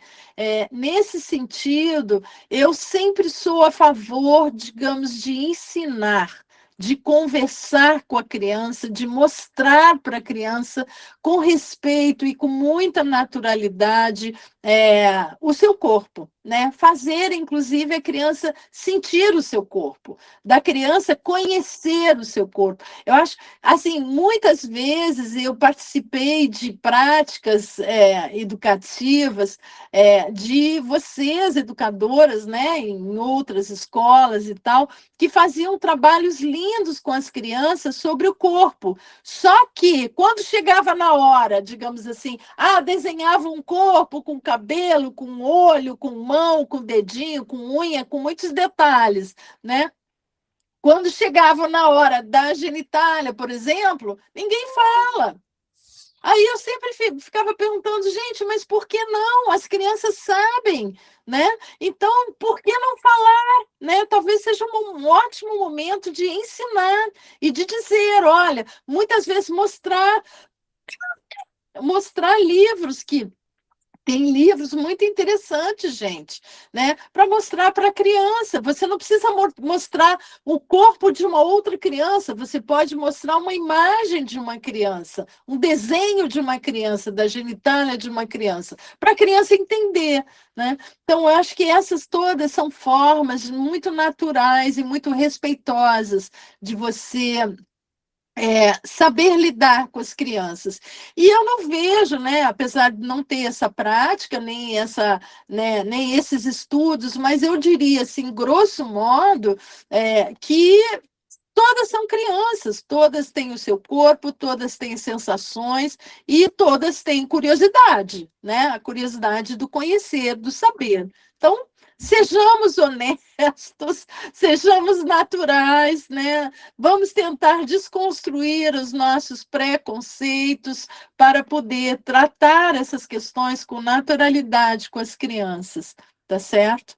Nesse sentido, eu sempre sou a favor, digamos, de ensinar, de conversar com a criança, de mostrar para a criança, com respeito e com muita naturalidade, o seu corpo, né? Fazer, inclusive, a criança sentir o seu corpo, da criança conhecer o seu corpo. Eu acho, assim, muitas vezes eu participei de práticas educativas de vocês, educadoras, né, em outras escolas e tal, que faziam trabalhos lindos com as crianças sobre o corpo. Só que, quando chegava na hora, digamos assim, desenhava um corpo com cabelo, com olho, com mão, com dedinho, com unha, com muitos detalhes, né? Quando chegava na hora da genitália, por exemplo, ninguém fala. Aí eu sempre ficava perguntando, gente, mas por que não? As crianças sabem, né? Então, por que não falar, né? Talvez seja um ótimo momento de ensinar e de dizer, olha, muitas vezes mostrar livros que tem livros muito interessantes, gente, né? Para mostrar para a criança. Você não precisa mostrar o corpo de uma outra criança, você pode mostrar uma imagem de uma criança, um desenho de uma criança, da genitália de uma criança, para a criança entender, né? Então, eu acho que essas todas são formas muito naturais e muito respeitosas de você saber lidar com as crianças. E eu não vejo, né, apesar de não ter essa prática, nem esses estudos, mas eu diria, assim, grosso modo, que todas são crianças, todas têm o seu corpo, todas têm sensações e todas têm curiosidade, né? A curiosidade do conhecer, do saber. Então, sejamos honestos, sejamos naturais, né? Vamos tentar desconstruir os nossos preconceitos para poder tratar essas questões com naturalidade com as crianças, tá certo?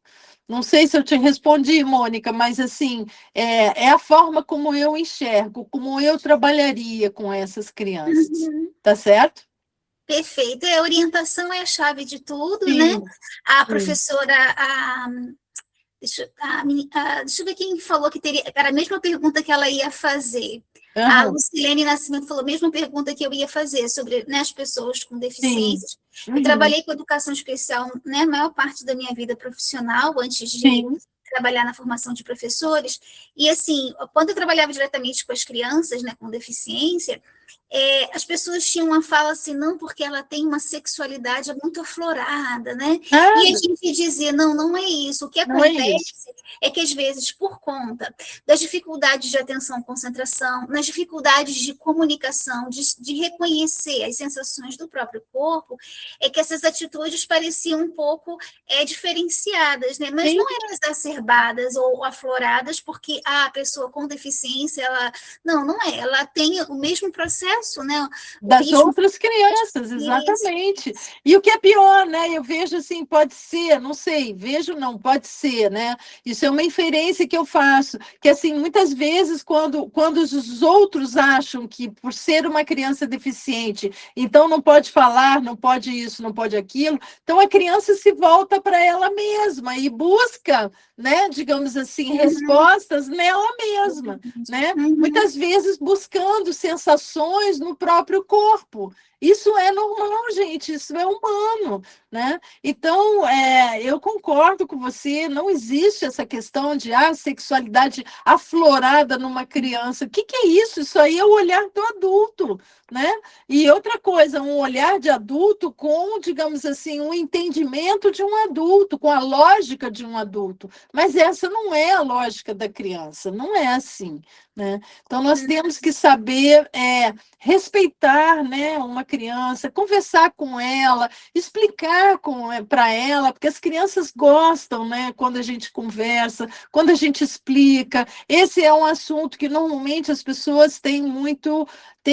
Não sei se eu te respondi, Mônica, mas assim, é a forma como eu enxergo, como eu trabalharia com essas crianças, tá certo? Perfeito. A orientação é a chave de tudo, Sim, né? A sim. professora, deixa eu ver quem falou que teria, era a mesma pergunta que ela ia fazer. A Lucilene Nascimento falou a mesma pergunta que eu ia fazer sobre, né, as pessoas com deficiências. Eu trabalhei com educação especial, né, a maior parte da minha vida profissional, antes de trabalhar na formação de professores, e assim, quando eu trabalhava diretamente com as crianças, né, com deficiência, as pessoas tinham uma fala assim, não, porque ela tem uma sexualidade muito aflorada, né? E a gente dizia, não é isso. O que acontece é que, às vezes, por conta das dificuldades de atenção e concentração, nas dificuldades de comunicação, de reconhecer as sensações do próprio corpo, é que essas atitudes pareciam um pouco diferenciadas, né? Mas não eram exacerbadas ou afloradas, porque a pessoa com deficiência, ela... Não é. Ela tem o mesmo processo, né? Das outras crianças, exatamente. E o que é pior, né? Eu vejo assim, pode ser, não sei, vejo não, pode ser, né? Isso é uma inferência que eu faço, que assim, muitas vezes, quando os outros acham que por ser uma criança deficiente, então não pode falar, não pode isso, não pode aquilo, então a criança se volta para ela mesma e busca, né, digamos assim, respostas nela mesma, né? Muitas vezes buscando sensações no próprio corpo. Isso é normal, gente, isso é humano, né? Então, eu concordo com você, não existe essa questão de sexualidade aflorada numa criança. O que é isso? Isso aí é o olhar do adulto, né? E outra coisa, um olhar de adulto com, digamos assim, um entendimento de um adulto, com a lógica de um adulto. Mas essa não é a lógica da criança, não é assim, né? Então, nós temos que saber respeitar, né, uma criança, conversar com ela, explicar para ela, porque as crianças gostam, né, quando a gente conversa, quando a gente explica. Esse é um assunto que normalmente as pessoas têm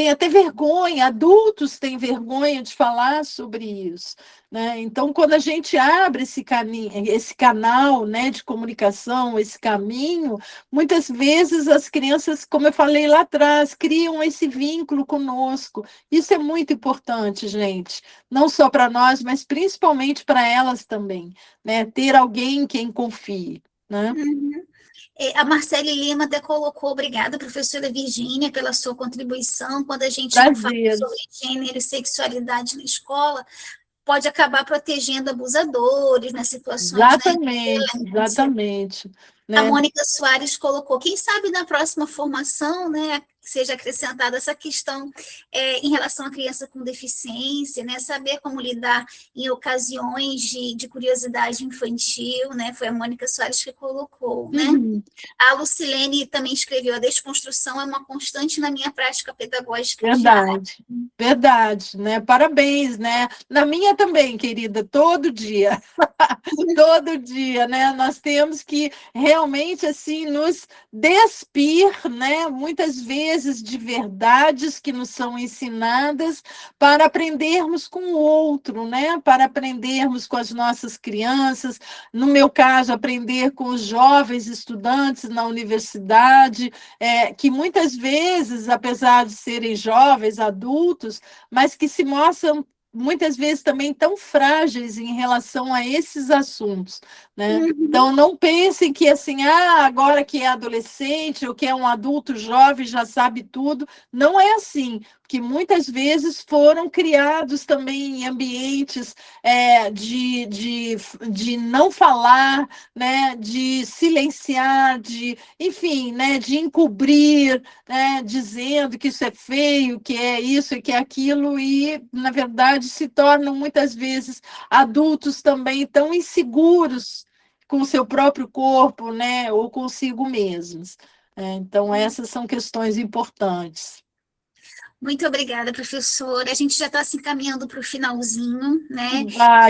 até vergonha, adultos têm vergonha de falar sobre isso, né? Então, quando a gente abre esse canal, né, de comunicação, esse caminho, muitas vezes as crianças, como eu falei lá atrás, criam esse vínculo conosco. Isso é muito importante, gente. Não só para nós, mas principalmente para elas também, né? Ter alguém em quem confie, né? A Marcele Lima até colocou, obrigada, professora Virgínia, pela sua contribuição. Quando a gente não fala sobre gênero e sexualidade na escola, pode acabar protegendo abusadores nas situações, né? Exatamente, exatamente, A né? Mônica Soares colocou, quem sabe na próxima formação, né, seja acrescentada essa questão em relação à criança com deficiência, né, saber como lidar em ocasiões de curiosidade infantil, né, foi a Mônica Soares que colocou, né. Uhum. A Lucilene também escreveu, a desconstrução é uma constante na minha prática pedagógica diária. Verdade, verdade, né? Parabéns, né? Na minha também, querida, todo dia, todo dia, né? Nós temos que realmente assim nos despir, né? Muitas vezes de verdades que nos são ensinadas para aprendermos com o outro, né? Para aprendermos com as nossas crianças, no meu caso, aprender com os jovens estudantes na universidade, que muitas vezes, apesar de serem jovens, adultos, mas que se mostram muitas vezes também tão frágeis em relação a esses assuntos, né? Então, não pensem que assim, agora que é adolescente ou que é um adulto jovem já sabe tudo. Não é assim, porque muitas vezes foram criados também em ambientes de não falar, né? De silenciar, enfim, né? De encobrir, né? Dizendo que isso é feio, que é isso e que é aquilo, e, na verdade, se tornam muitas vezes adultos também tão inseguros com o seu próprio corpo, né, ou consigo mesmos. Então, essas são questões importantes. Muito obrigada, professora. A gente já está se encaminhando para o finalzinho, né?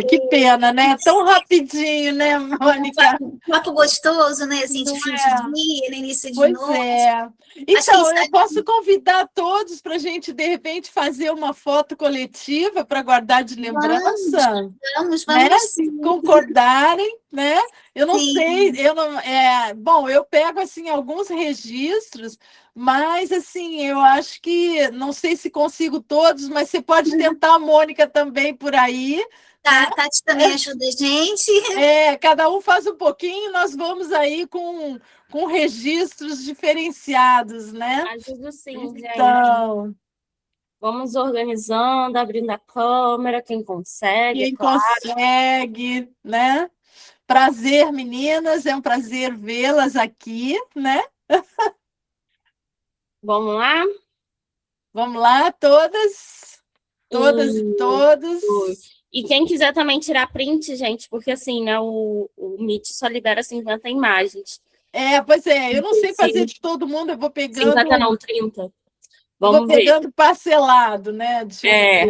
Que pena, né? Tão rapidinho, né, Mônica? Um papo gostoso, né? Assim, de Não fim de é? dia, no início de Pois noite. é. Mas quem Então, eu sabe posso convidar todos para a gente, de repente, fazer uma foto coletiva para guardar de lembrança? Né? vamos Se sim. concordarem, né? Eu não sei, Sim. bom, eu pego assim alguns registros, mas assim, eu acho que não sei se consigo todos, mas você pode tentar a Mônica também por aí, né? Tá, a Tati também ajuda a gente. Cada um faz um pouquinho, nós vamos aí com registros diferenciados, né? Ajudo sim, gente. Então, Vamos organizando, abrindo a câmera, quem consegue, é quem claro. consegue, né? Prazer, meninas, é um prazer vê-las aqui, né? Vamos lá? Vamos lá, todas e todos. E quem quiser também tirar print, gente, porque assim, né, o Meet só libera 50 imagens. Pois é, eu não sei fazer Sim, de todo mundo, 50 não, 30. eu vou Vamos ver. pegando parcelado, né? É,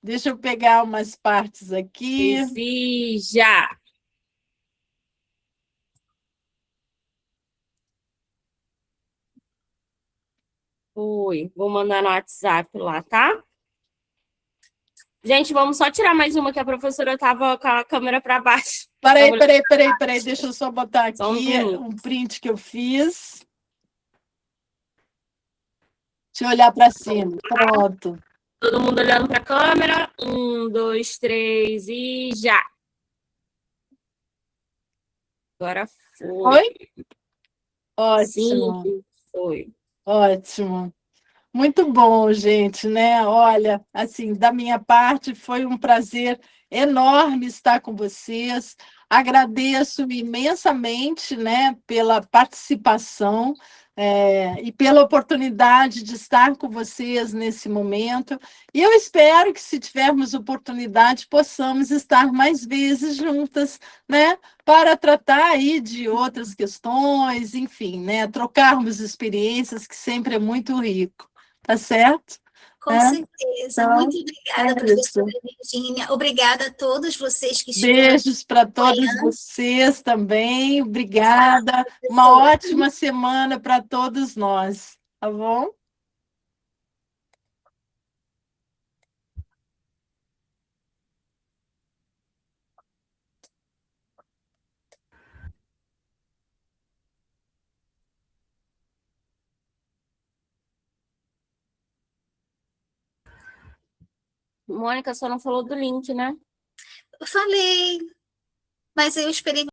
Deixa eu pegar umas partes aqui. exija. Oi, vou mandar no WhatsApp lá, tá? Gente, vamos só tirar mais uma que a professora tava com a câmera para baixo. Peraí, deixa eu só botar Só um aqui minuto. um print que eu fiz. Deixa eu olhar para cima. Pronto. Todo mundo olhando para a câmera. 1, 2, 3 e já. Agora foi. Foi? Ótimo, Sim, foi. ótimo. Muito bom, gente, né? Olha, assim, da minha parte, foi um prazer enorme estar com vocês. Agradeço imensamente, né, pela participação, e pela oportunidade de estar com vocês nesse momento. E eu espero que, se tivermos oportunidade, possamos estar mais vezes juntas, né, para tratar aí de outras questões, enfim, né, trocarmos experiências, que sempre é muito rico. Tá certo? Com certeza. Então, Muito obrigada, isso. professora Virgínia. Obrigada a todos vocês que estiveram Beijos para todos acompanhando. vocês também. Obrigada. Uma Professora. ótima semana para todos nós. Tá bom? Mônica só não falou do link, né? Eu falei, mas eu esperei